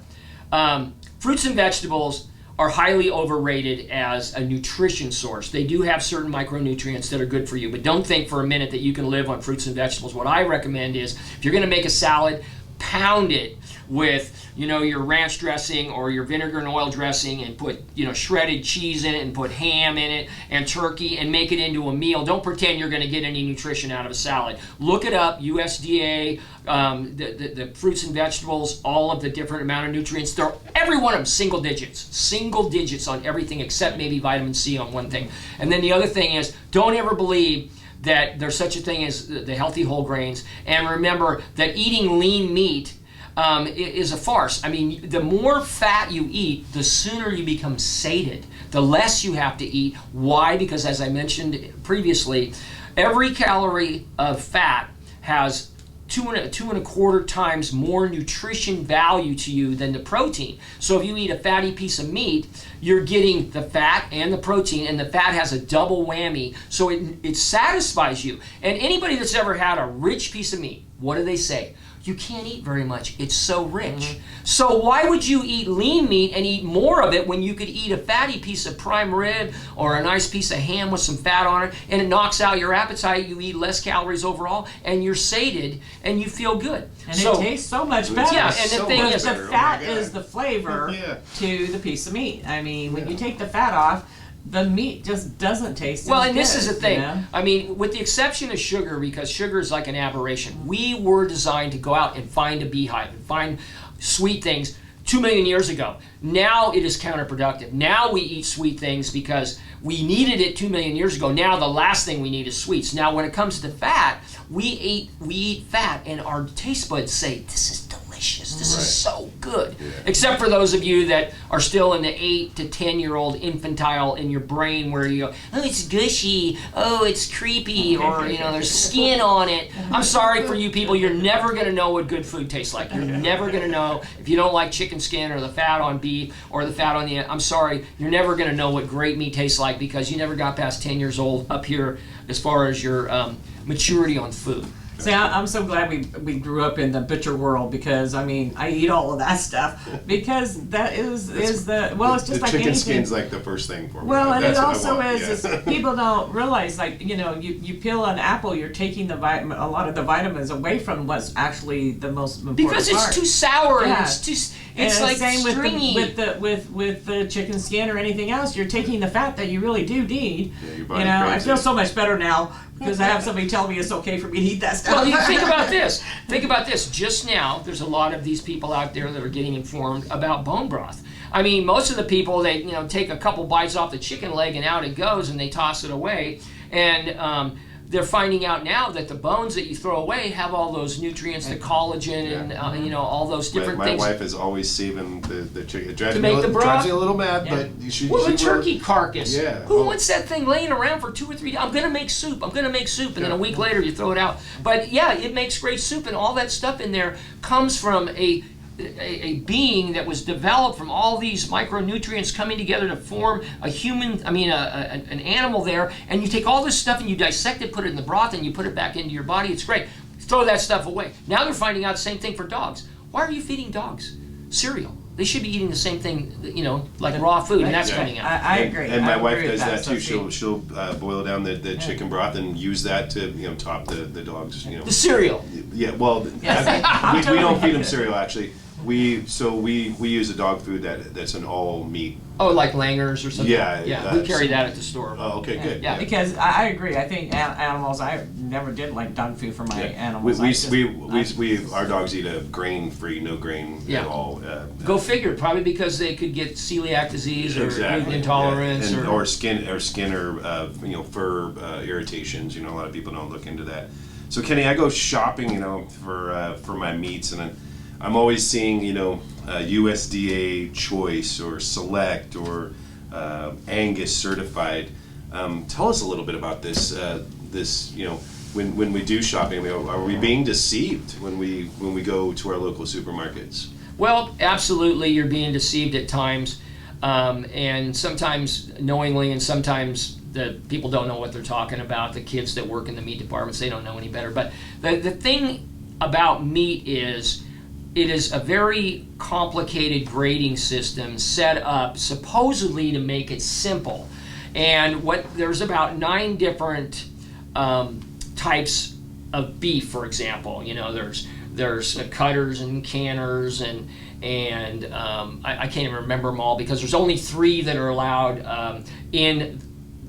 fruits and vegetables are highly overrated as a nutrition source. They do have certain micronutrients that are good for you, but don't think for a minute that you can live on fruits and vegetables. What I recommend is if you're going to make a salad, pound it with your ranch dressing or your vinegar and oil dressing, and put shredded cheese in it, and put ham in it and turkey, and make it into a meal. Don't pretend you're going to get any nutrition out of a salad. Look it up, USDA, the fruits and vegetables, all of the different amount of nutrients. Every one of them single digits on everything except maybe vitamin C on one thing. And then the other thing is, don't ever believe that there's such a thing as the healthy whole grains. And remember that eating lean meat is a farce. I mean, the more fat you eat, the sooner you become sated. The less you have to eat. Why? Because as I mentioned previously, every calorie of fat has 2.25 times more nutrition value to you than the protein. So if you eat a fatty piece of meat, you're getting the fat and the protein, and the fat has a double whammy, so it satisfies you. And anybody that's ever had a rich piece of meat, what do they say? You can't eat very much. It's so rich. So why would you eat lean meat and eat more of it when you could eat a fatty piece of prime rib or a nice piece of ham with some fat on it, and it knocks out your appetite, you eat less calories overall, and you're sated, and you feel good. And it tastes so much better. Yeah, and the thing is, the fat is the flavor to the piece of meat. I mean, when you take the fat off, the meat just doesn't taste well, as and good, this is the thing. I mean, with the exception of sugar, because sugar is like an aberration. We were designed to go out and find a beehive and find sweet things 2 million years ago. Now it is counterproductive. Now we eat sweet things because we needed it 2 million years ago. Now the last thing we need is sweets. Now when it comes to fat, we eat fat, and our taste buds say, this is delicious. This is so good. Yeah. Except for those of you that are still in the 8 to 10-year-old infantile in your brain, where you go, oh, it's gushy, oh, it's creepy, or there's skin on it. I'm sorry for you people. You're never going to know what good food tastes like. You're never going to know if you don't like chicken skin or the fat on beef or the fat on the. I'm sorry. You're never going to know what great meat tastes like because you never got past 10 years old up here as far as your maturity on food. See, I'm so glad we grew up in the butcher world, because I mean I eat all of that stuff because that is the well, it's just the like chicken anything. Skin's like the first thing for me. Well, and that's it also is people don't realize, like, you peel an apple, you're taking a lot of the vitamins away from what's actually the most important because it's part. Too sour yeah. and it's too. It's like same stringy. with the chicken skin or anything else. You're taking the fat that you really do need. Yeah, your body craves I feel it. so much better now because I have somebody tell me it's okay for me to eat that stuff. Well, you think about this. Think about this. Just now, there's a lot of these people out there that are getting informed about bone broth. I mean, most of the people, they take a couple bites off the chicken leg and out it goes, and they toss it away. And they're finding out now that the bones that you throw away have all those nutrients, the collagen, and you know, all those different my things. My wife is always saving the chicken. It drives to make the broth. Drives me a little mad, but you should. Well, the turkey carcass. Yeah. Who wants that thing laying around for 2 or 3 days? I'm gonna make soup. I'm gonna make soup, and then a week later you throw it out. But yeah, it makes great soup, and all that stuff in there comes from a being that was developed from all these micronutrients coming together to form a human, an animal there, and you take all this stuff and you dissect it, put it in the broth, and you put it back into your body. It's great. Throw that stuff away. Now they're finding out the same thing for dogs. Why are you feeding dogs cereal? They should be eating the same thing, you know, like raw food, and that's coming out. I agree. And my wife does that too. She'll boil down the chicken broth and use that to, you know, top the dogs. You know, the cereal. Yeah. Well, we don't feed them cereal actually. We use a dog food that's an all meat. Oh, like Langer's or something? Yeah. We carry that at the store. Oh, okay, good. Yeah, because I agree. I think animals, I never did like dog food for my animals. Our dogs eat a grain-free, no grain at all. Go figure, probably because they could get celiac disease or gluten intolerance or skin or you know, fur irritations. You know, a lot of people don't look into that. So Kenny, I go shopping, you know, for my meats, and I'm always seeing, you know, USDA Choice or Select or Angus certified. Tell us a little bit about this. You know, when we do shopping, are we being deceived when we go to our local supermarkets? Well, absolutely, you're being deceived at times, and sometimes knowingly, and sometimes the people don't know what they're talking about. The kids that work in the meat departments, they don't know any better. But the thing about meat is, it is a very complicated grading system set up supposedly to make it simple. And there's about 9 different types of beef, for example. You know, there's cutters and canners, and I can't even remember them all because there's only 3 that are allowed in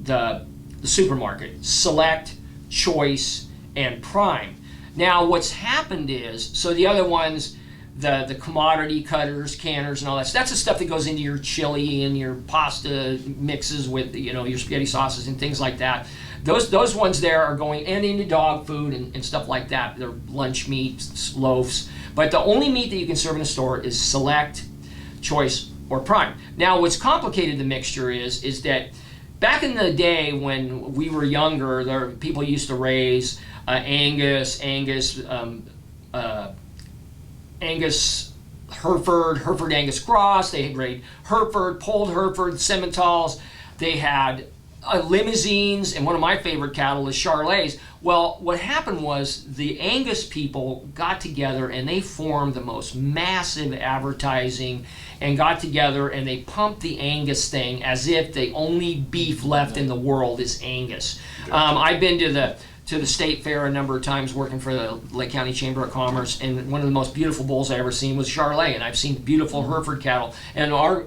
the supermarket: Select, Choice, and Prime. Now, what's happened is, so the other ones, the commodity cutters, canners, and all that. So that's the stuff that goes into your chili and your pasta mixes with, you know, your spaghetti sauces and things like that. Those ones there are going and into dog food and stuff like that. They're lunch meats, loaves. But the only meat that you can serve in a store is Select, Choice, or Prime. Now, what's complicated the mixture is that back in the day when we were younger, people used to raise Angus, Hereford Angus Cross. They had raised Hereford, Polled Hereford, Simmentals. They had limousines, and one of my favorite cattle is Parlets. Well, what happened was the Angus people got together and they formed the most massive advertising and got together and they pumped the Angus thing as if the only beef left in the world is Angus. I've been to the state fair a number of times working for the Lake County Chamber of Commerce, and one of the most beautiful bulls I ever seen was Parlet, and I've seen beautiful Hereford cattle, and our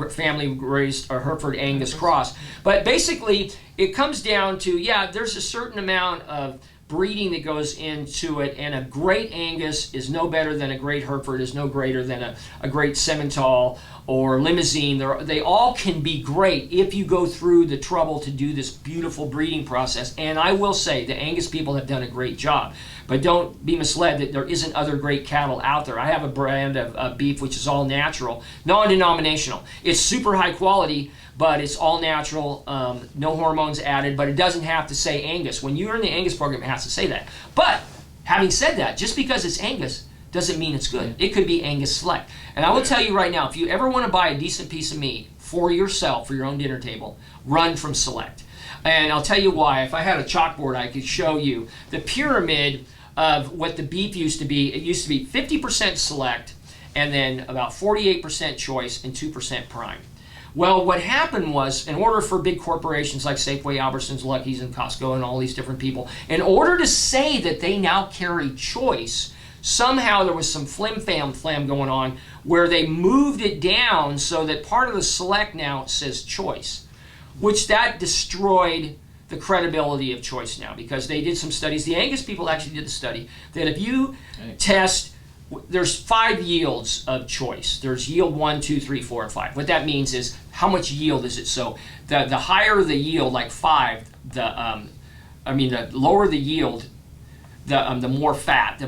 family raised a Hereford Angus Cross. But basically, it comes down to, there's a certain amount of breeding that goes into it, and a great Angus is no better than a great Hereford, is no greater than a great Simmental or Limousine. They all can be great if you go through the trouble to do this beautiful breeding process. And I will say the Angus people have done a great job. But don't be misled that there isn't other great cattle out there. I have a brand of beef which is all natural, non-denominational. It's super high quality, but it's all natural, no hormones added, but it doesn't have to say Angus. When you're in the Angus program, it has to say that. But having said that, just because it's Angus doesn't mean it's good. It could be Angus Select. And I will tell you right now, if you ever want to buy a decent piece of meat for yourself, for your own dinner table, run from Select. And I'll tell you why. If I had a chalkboard, I could show you the pyramid of what the beef used to be. It used to be 50% Select, and then about 48% Choice, and 2% Prime. Well, what happened was, in order for big corporations like Safeway, Albertsons, Lucky's, and Costco, and all these different people, in order to say that they now carry Choice, somehow there was some flim-flam going on where they moved it down so that part of the Select now says Choice, which that destroyed the credibility of Choice now, because they did some studies. The Angus people actually did the study that if you test, there's 5 yields of Choice. There's yield 1, 2, 3, 4, and 5. What that means is how much yield is it? So the higher the yield, like 5, the lower the yield, the more fat, the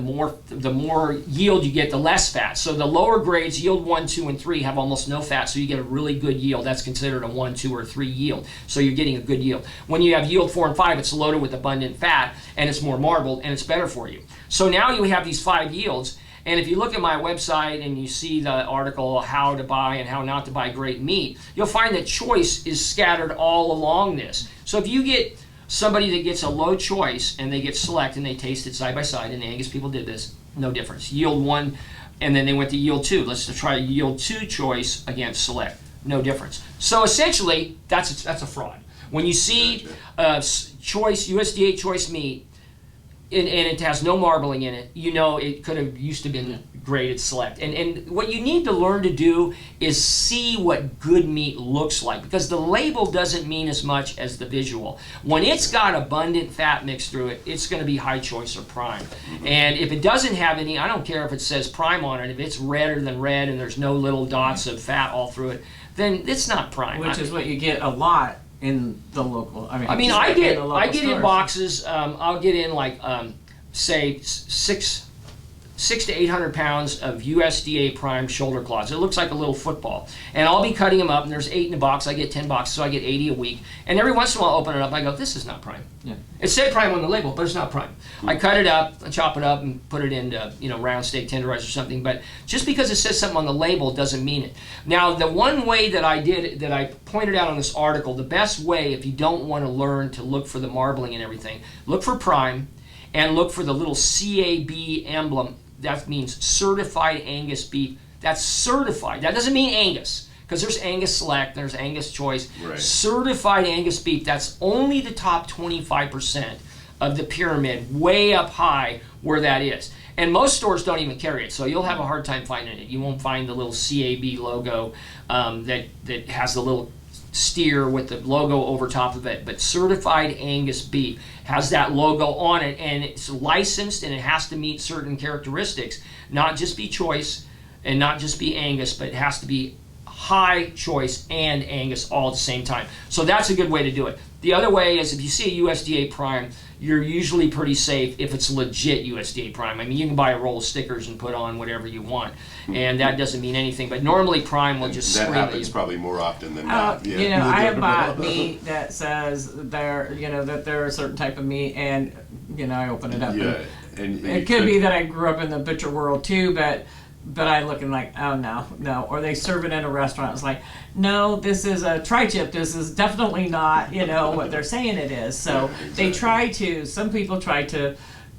more yield you get, the less fat. So the lower grades, yield 1, 2, and 3, have almost no fat, so you get a really good yield. That's considered a 1, 2, or 3 yield. So you're getting a good yield. When you have yield 4 and 5, it's loaded with abundant fat, and it's more marbled, and it's better for you. So now you have these 5 yields, and if you look at my website and you see the article, how to buy and how not to buy great meat, you'll find that choice is scattered all along this. So if you get somebody that gets a low choice and they get select and they taste it side by side, and the Angus people did this, no difference. Yield 1, and then they went to yield 2. Let's try yield 2 choice against select, no difference. So essentially, that's a fraud. When you see choice, USDA choice meat, and it has no marbling in it, you know it could have used to been graded select. And what you need to learn to do is see what good meat looks like, because the label doesn't mean as much as the visual. When it's got abundant fat mixed through it, it's going to be high choice or prime. And if it doesn't have any, I don't care if it says prime on it, if it's redder than red and there's no little dots of fat all through it, then it's not prime. Which is what you get a lot in the local. I get in boxes. I'll get in like say 600 to 800 pounds of USDA prime shoulder cloths. It looks like a little football, and I'll be cutting them up. And there's 8 in a box. I get 10 boxes, so I get 80 a week. And every once in a while, I open it up. And I go, this is not prime. Yeah. It said prime on the label, but it's not prime. I cut it up, I chop it up, and put it into round steak tenderized or something. But just because it says something on the label doesn't mean it. Now, the one way that I pointed out on this article, the best way if you don't want to learn to look for the marbling and everything, look for prime, and look for the little CAB emblem. That means certified Angus beef. That's certified. That doesn't mean Angus, because there's Angus Select, there's Angus Choice. Right. Certified Angus beef, that's only the top 25% of the pyramid, way up high where that is. And most stores don't even carry it, so you'll have a hard time finding it. You won't find the little CAB logo that has the little steer with the logo over top of it. But certified Angus beef has that logo on it, and it's licensed, and it has to meet certain characteristics. Not just be choice and not just be Angus, but it has to be high choice and Angus all at the same time. So that's a good way to do it. The other way is if you see a USDA prime, you're usually pretty safe if it's legit USDA prime. I mean, you can buy a roll of stickers and put on whatever you want, and that doesn't mean anything. But normally prime will just that scream at you. happens probably more often than not. Yeah. I have bought meat that says that they're a certain type of meat, and I open it up. Yeah, and it could be that I grew up in the butcher world too, but I looking like, oh no, or they serve it in a restaurant. It's like, no, this is a tri-tip. This is definitely not, what they're saying it is. So yeah, exactly. Some people try to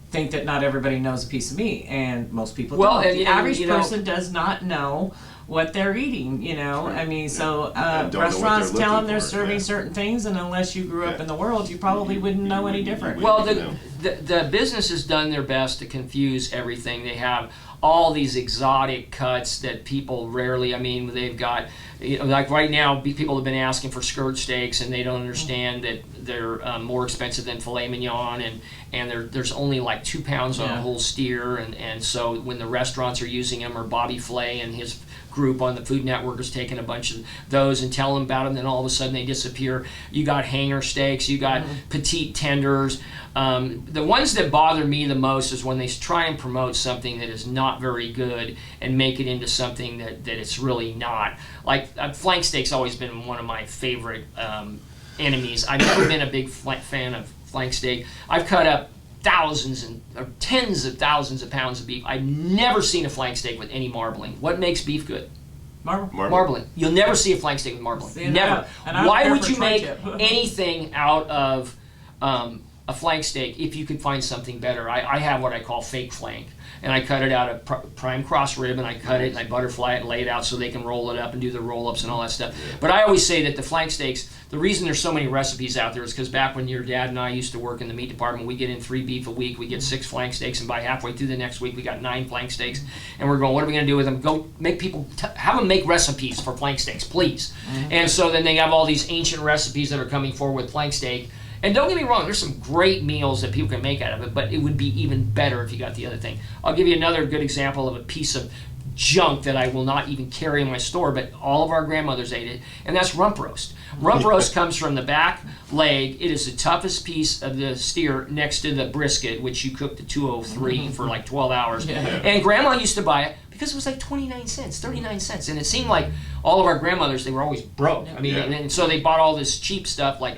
think that not everybody knows a piece of meat, and most people Well, don't. and The average person does not know what they're eating, I mean, so restaurants tell them they're serving certain things, and unless you grew up in the world, you probably wouldn't know any different. Well, the business has done their best to confuse everything. They have all these exotic cuts that people rarely, they've got, like right now, people have been asking for skirt steaks, and they don't understand that they're more expensive than filet mignon, and there's only like 2 pounds on a whole steer, and so when the restaurants are using them, or Bobby Flay and his group on the Food Network is taking a bunch of those and telling them about them, then all of a sudden they disappear. You got hanger steaks, you got petite tenders. The ones that bother me the most is when they try and promote something that is not very good and make it into something that it's really not. Like flank steak's always been one of my favorite enemies. I've never been a big fan of flank steak. I've cut up thousands or tens of thousands of pounds of beef. I've never seen a flank steak with any marbling. What makes beef good? Marbling. You'll never see a flank steak with marbling. Never. Why would you make anything out of a flank steak if you could find something better? I have what I call fake flank, and I cut it out of prime cross rib, and I cut it and I butterfly it and lay it out so they can roll it up and do the roll-ups and all that stuff. But I always say that the flank steaks, the reason there's so many recipes out there is because back when your dad and I used to work in the meat department, we get in 3 beef a week, we get 6 flank steaks, and by halfway through the next week we got 9 flank steaks, and we're going, what are we going to do with them? Go make people, have them make recipes for flank steaks, please. And so then they have all these ancient recipes that are coming forward with flank steak. And don't get me wrong, there's some great meals that people can make out of it, but it would be even better if you got the other thing. I'll give you another good example of a piece of junk that I will not even carry in my store, but all of our grandmothers ate it, and that's rump roast. Rump roast comes from the back leg. It is the toughest piece of the steer next to the brisket, which you cooked at 203 for like 12 hours. Yeah. And Grandma used to buy it because it was like 29 cents, 39 cents. And it seemed like all of our grandmothers, they were always broke. I mean, and so they bought all this cheap stuff like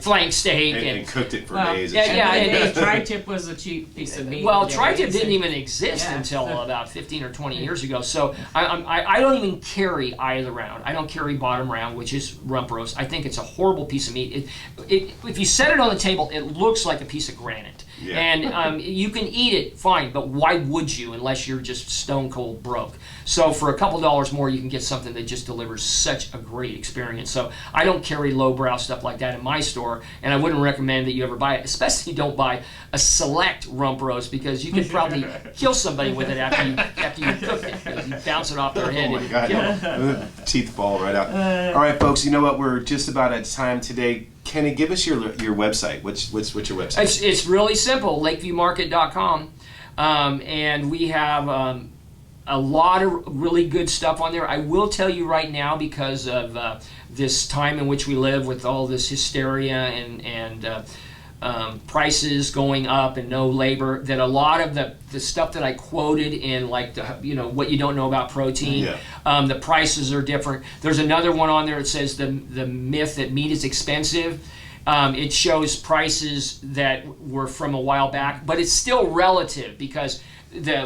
flank steak and cooked it for days. And tri-tip was a cheap piece of meat. Well, tri-tip didn't even exist until about 15 or 20 years ago. So I don't even carry eye of the round. I don't carry bottom round, which is rump roast. I think it's a horrible piece of meat. If you set it on the table, it looks like a piece of granite. Yeah. And you can eat it fine, but why would you unless you're just stone cold broke? So for a couple dollars more, you can get something that just delivers such a great experience. So I don't carry lowbrow stuff like that in my store, and I wouldn't recommend that you ever buy it. Especially don't buy a select rump roast, because you could probably kill somebody with it after you cook it. Because you bounce it off their head Oh my and God. kill them. Teeth fall right out. All right, folks. You know what? We're just about at time today. Kenny, give us your website. What's your website? It's really simple, lakeviewmarket.com, and we have a lot of really good stuff on there. I will tell you right now, because of this time in which we live with all this hysteria and prices going up and no labor, that a lot of the stuff that I quoted in, like what you don't know about protein, the prices are different. There's another one on there that says the myth that meat is expensive. It shows prices that were from a while back, but it's still relative, because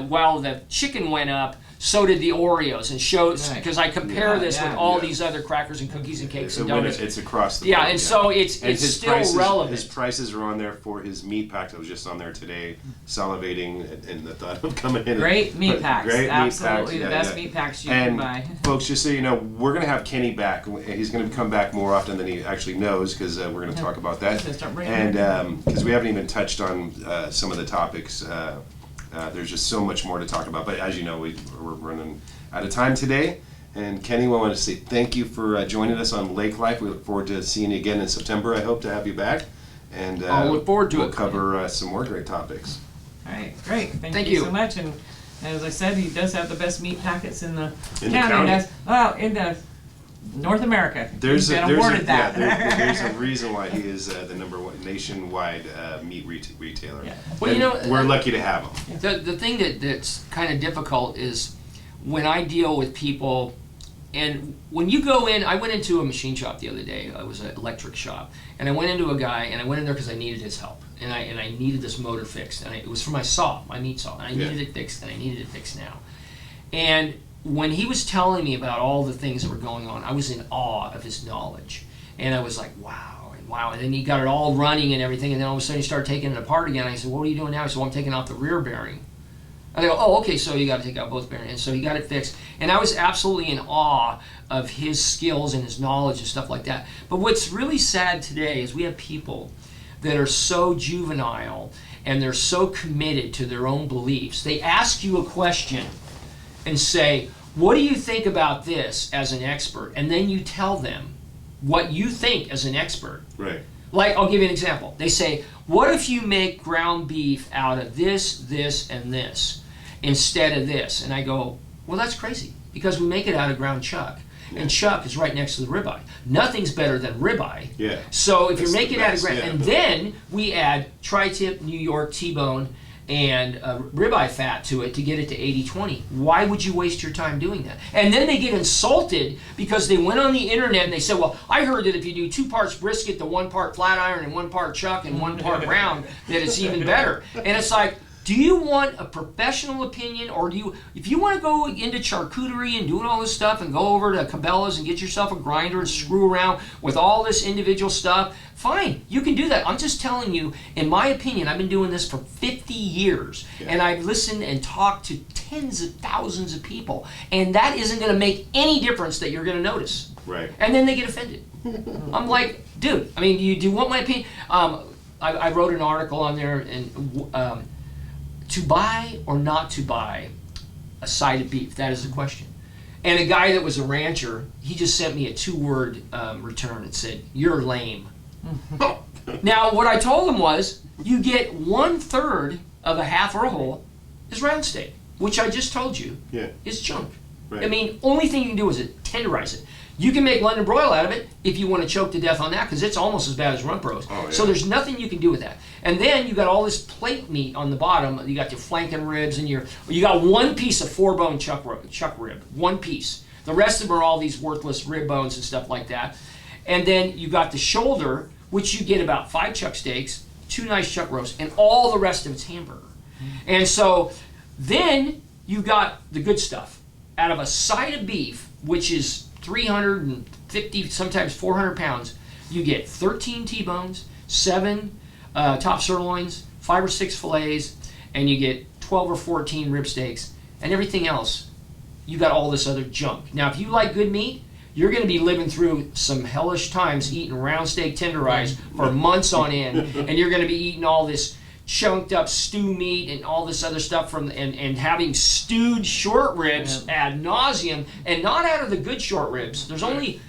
while the chicken went up, so did the Oreos, and shows, because I compare this with all these other crackers and cookies and cakes and donuts. It's across the board. And so it's still relevant. His prices are on there for his meat pack that was just on there today, salivating and the thought of coming in. Great meat packs. Great Absolutely meat packs. the best meat packs you can buy. Folks, just so you know, we're going to have Kenny back. He's going to come back more often than he actually knows, because we're going to talk about that. And because we haven't even touched on some of the topics. There's just so much more to talk about, but as you know, we're running out of time today. And Kenny, we want to say thank you for joining us on Lake Life. We look forward to seeing you again in September. I hope to have you back, and I'll look forward to we'll it. cover some more great topics. All right, great. Thank you so much. And as I said, he does have the best meat packets in the county. In the North America. There's He's been awarded that. There's a reason why he is the #1 nationwide meat retailer. Yeah. Well, we're lucky to have him. The thing that's kind of difficult is when I deal with people, and when you go in, I went into a machine shop the other day. It was an electric shop, and I went into a guy, and I went in there because I needed his help, and I needed this motor fixed, and it was for my saw, my meat saw, and I needed it fixed, and I needed it fixed now. And when he was telling me about all the things that were going on, I was in awe of his knowledge. And I was like, wow, and wow. And then he got it all running and everything, and then all of a sudden he started taking it apart again. I said, what are you doing now? He said, well, I'm taking off the rear bearing. And I go, oh, okay, so you got to take out both bearings. And so he got it fixed. And I was absolutely in awe of his skills and his knowledge and stuff like that. But what's really sad today is we have people that are so juvenile and they're so committed to their own beliefs. They ask you a question and say, what do you think about this as an expert? And then you tell them what you think as an expert. Right. Like, I'll give you an example. They say, what if you make ground beef out of this, this, and this instead of this? And I go, well, that's crazy, because we make it out of ground chuck. Yeah. And chuck is right next to the ribeye. Nothing's better than ribeye. Yeah. So if you're making it out of ground, and then we add tri-tip, New York, T-bone, and ribeye fat to it to get it to 80-20. Why would you waste your time doing that? And then they get insulted because they went on the internet and they said, well, I heard that if you do 2 parts brisket to 1 part flat iron and 1 part chuck and 1 part round, that it's even better. And it's like, do you want a professional opinion, or do you, if you want to go into charcuterie and doing all this stuff and go over to Cabela's and get yourself a grinder and screw around with all this individual stuff, fine, you can do that. I'm just telling you, in my opinion, I've been doing this for 50 years, and I've listened and talked to tens of thousands of people, and that isn't going to make any difference that you're going to notice. Right. And then they get offended. I'm like, dude, I mean, do you want my opinion? I wrote an article on there, and to buy or not to buy a side of beef, that is the question. And a guy that was a rancher, he just sent me a 2-word return and said, you're lame. Now, what I told him was, you get 1/3 of a half or a whole is round steak. which I just told you, is junk. Right. I mean, only thing you can do is tenderize it. You can make London broil out of it if you want to choke to death on that, because it's almost as bad as rump roast. Oh, yeah. So there's nothing you can do with that. And then you got all this plate meat on the bottom. You got your flanking ribs and you got one piece of 4-bone chuck rib, one piece. The rest of them are all these worthless rib bones and stuff like that. And then you got the shoulder, which you get about 5 chuck steaks, 2 nice chuck roasts, and all the rest of it's hamburger. And so then you got the good stuff. Out of a side of beef, which is 350, sometimes 400 pounds, you get 13 T-bones, 7 top sirloins, 5 or 6 fillets, and you get 12 or 14 rib steaks, and everything else, you got all this other junk. Now, if you like good meat, you're going to be living through some hellish times eating round steak tenderized for months on end, and you're going to be eating all this chunked up stew meat and all this other stuff and having stewed short ribs ad nauseum, and not out of the good short ribs. There's only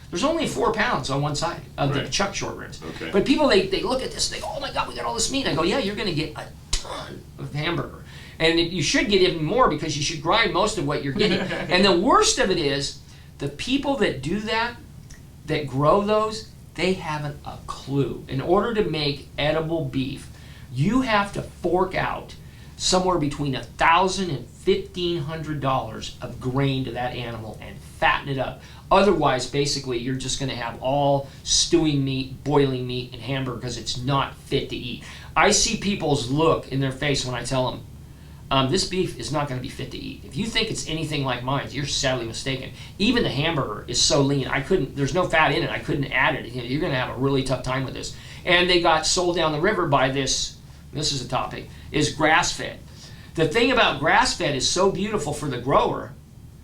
4 pounds on one side of the chuck short ribs. Okay. But people they look at this and they go, oh my God, we got all this meat. I go, yeah, you're going to get a ton of hamburger, and you should get even more because you should grind most of what you're getting. And the worst of it is the people that do that grow those, they haven't a clue. In order to make edible beef, you have to fork out somewhere between $1,000 and $1,500 of grain to that animal and fatten it up. Otherwise, basically, you're just going to have all stewing meat, boiling meat, and hamburger because it's not fit to eat. I see people's look in their face when I tell them, this beef is not going to be fit to eat. If you think it's anything like mine, you're sadly mistaken. Even the hamburger is so lean, there's no fat in it, I couldn't add it. You're going to have a really tough time with this. And they got sold down the river by this is a topic, is grass-fed. The thing about grass-fed is so beautiful for the grower.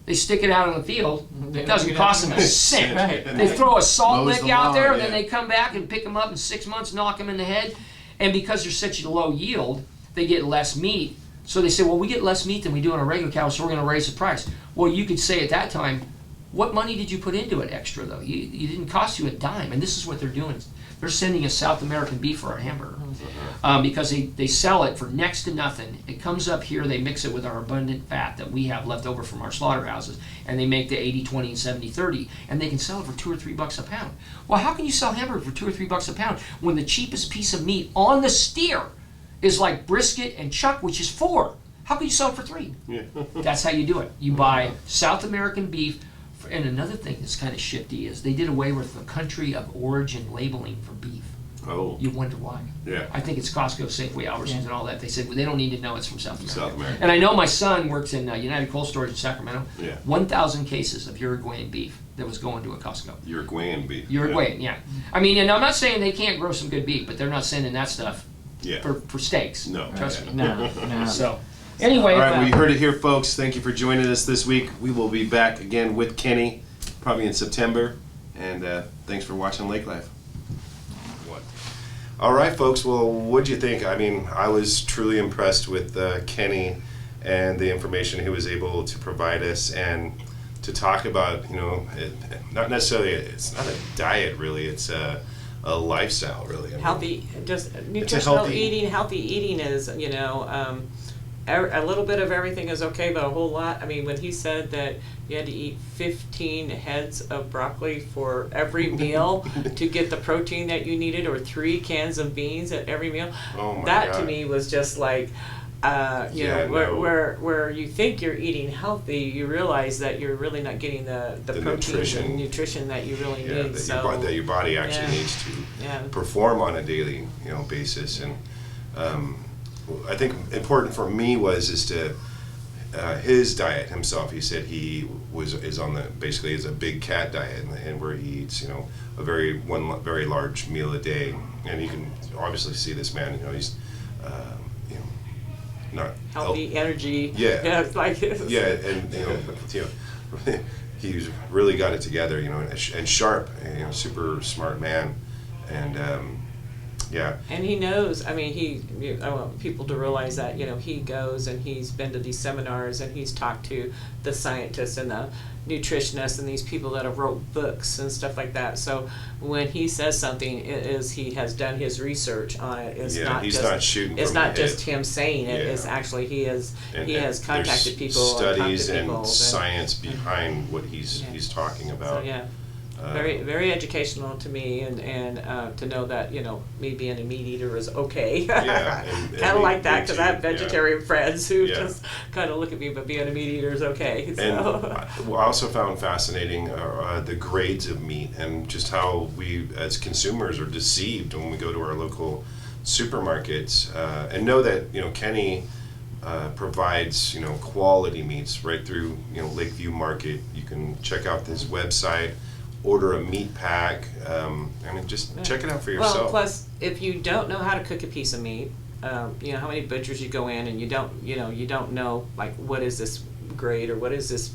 They stick it out in the field. It doesn't cost them a cent. Right. They throw a salt Mows lick the out lawn, there, and yeah. then they come back and pick them up in 6 months, knock them in the head. And because they're such a low yield, they get less meat. So they say, well, we get less meat than we do on a regular cow, so we're going to raise the price. Well, you could say at that time, what money did you put into it extra, though? You didn't cost you a dime. And this is what they're doing. They're sending us South American beef for our hamburger because they sell it for next to nothing. It comes up here, they mix it with our abundant fat that we have left over from our slaughterhouses, and they make the 80-20 and 70-30, and they can sell it for $2 or $3 a pound. Well, how can you sell hamburger for $2 or $3 a pound when the cheapest piece of meat on the steer is like brisket and chuck, which is $4? How can you sell it for $3? Yeah. That's how you do it. You buy South American beef. And another thing that's kind of shifty is they did away with the country of origin labeling for beef. Oh. You wonder why. Yeah. I think it's Costco, Safeway, Albertsons, and all that. They said, well, they don't need to know it's from South America. South America. And I know my son works in United Cold Storage in Sacramento. Yeah. 1,000 cases of Uruguayan beef that was going to a Costco. Uruguayan beef. Uruguayan, yeah. I mean, and I'm not saying they can't grow some good beef, but they're not sending that stuff for steaks. No. Trust me. No. So, anyway. All right, we heard it here, folks. Thank you for joining us this week. We will be back again with Kenny, probably in September. And thanks for watching Lake Life. All right, folks. Well, what'd you think? I mean, I was truly impressed with Kenny and the information he was able to provide us, and to talk about, not necessarily, it's not a diet really, it's a lifestyle really. I mean, Healthy, just nutritional eating. Healthy eating is, a little bit of everything is okay, but a whole lot. I mean, when he said that you had to eat 15 heads of broccoli for every meal to get the protein that you needed, or 3 cans of beans at every meal, that to me was just like, where you think you're eating healthy, you realize that you're really not getting the protein and nutrition that you really need. That your body actually needs to perform on a daily basis. And I think important for me is to his diet himself. He said he is on basically a big cat diet, and where he eats a very large meal a day. And you can obviously see this man. He's not healthy, energy. Yeah, like and he's really got it together. And sharp. Super smart man, and Yeah. And he knows, I mean, I want people to realize that, he goes and he's been to these seminars and he's talked to the scientists and the nutritionists and these people that have wrote books and stuff like that. So when he says something, it is he has done his research on it. It's not he's just, not shooting it's from not the just hip. him saying it. Yeah. It's actually he has There's contacted people, studies and and science behind what he's talking So about. yeah. Very educational to me, and to know that me being a meat eater is okay. Yeah, Kind of like that, because I have yeah. vegetarian friends who Yeah. just kind of look at me, but being a meat eater is okay. So. And I also found fascinating the grades of meat and just how we as consumers are deceived when we go to our local supermarkets, and know that Kenny provides quality meats right through Lakeview Market. You can check out his website, order a meat pack, and just check it out for yourself. Well, plus if you don't know how to cook a piece of meat, how many butchers you go in and you don't know like what is this grade or what is this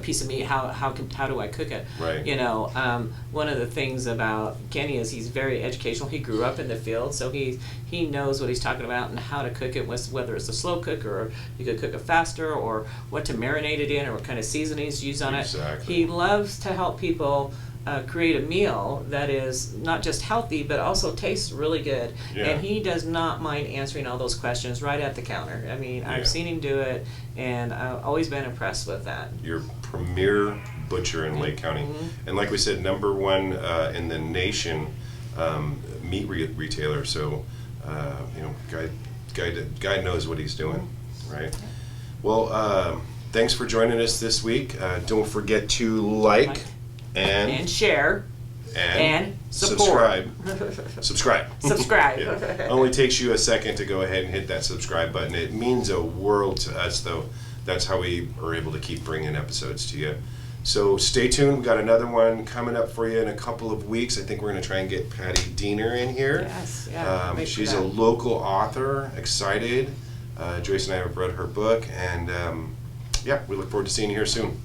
piece of meat, how do I cook it? Right. One of the things about Kenny is he's very educational. He grew up in the field, so he knows what he's talking about and how to cook it, whether it's a slow cook or you could cook it faster, or what to marinate it in, or what kind of seasonings to use on it. He loves to help people create a meal that is not just healthy but also tastes really good. Yeah. And he does not mind answering all those questions right at the counter. I mean, I've seen him do it, and I've always been impressed with that. Your premier butcher in Lake County, and like we said, #1 in the nation meat retailer. So guy knows what he's doing, right? Well, thanks for joining us this week. Don't forget to like and share and support. Subscribe. Subscribe. Yeah. Only takes you a second to go ahead and hit that subscribe button. It means a world to us, though. That's how we are able to keep bringing episodes to you. So stay tuned. We've got another one coming up for you in a couple of weeks. I think we're going to try and get Patty Diener in here. Yes, yeah. She's a local author. Excited. Joyce and I have read her book, and we look forward to seeing you here soon.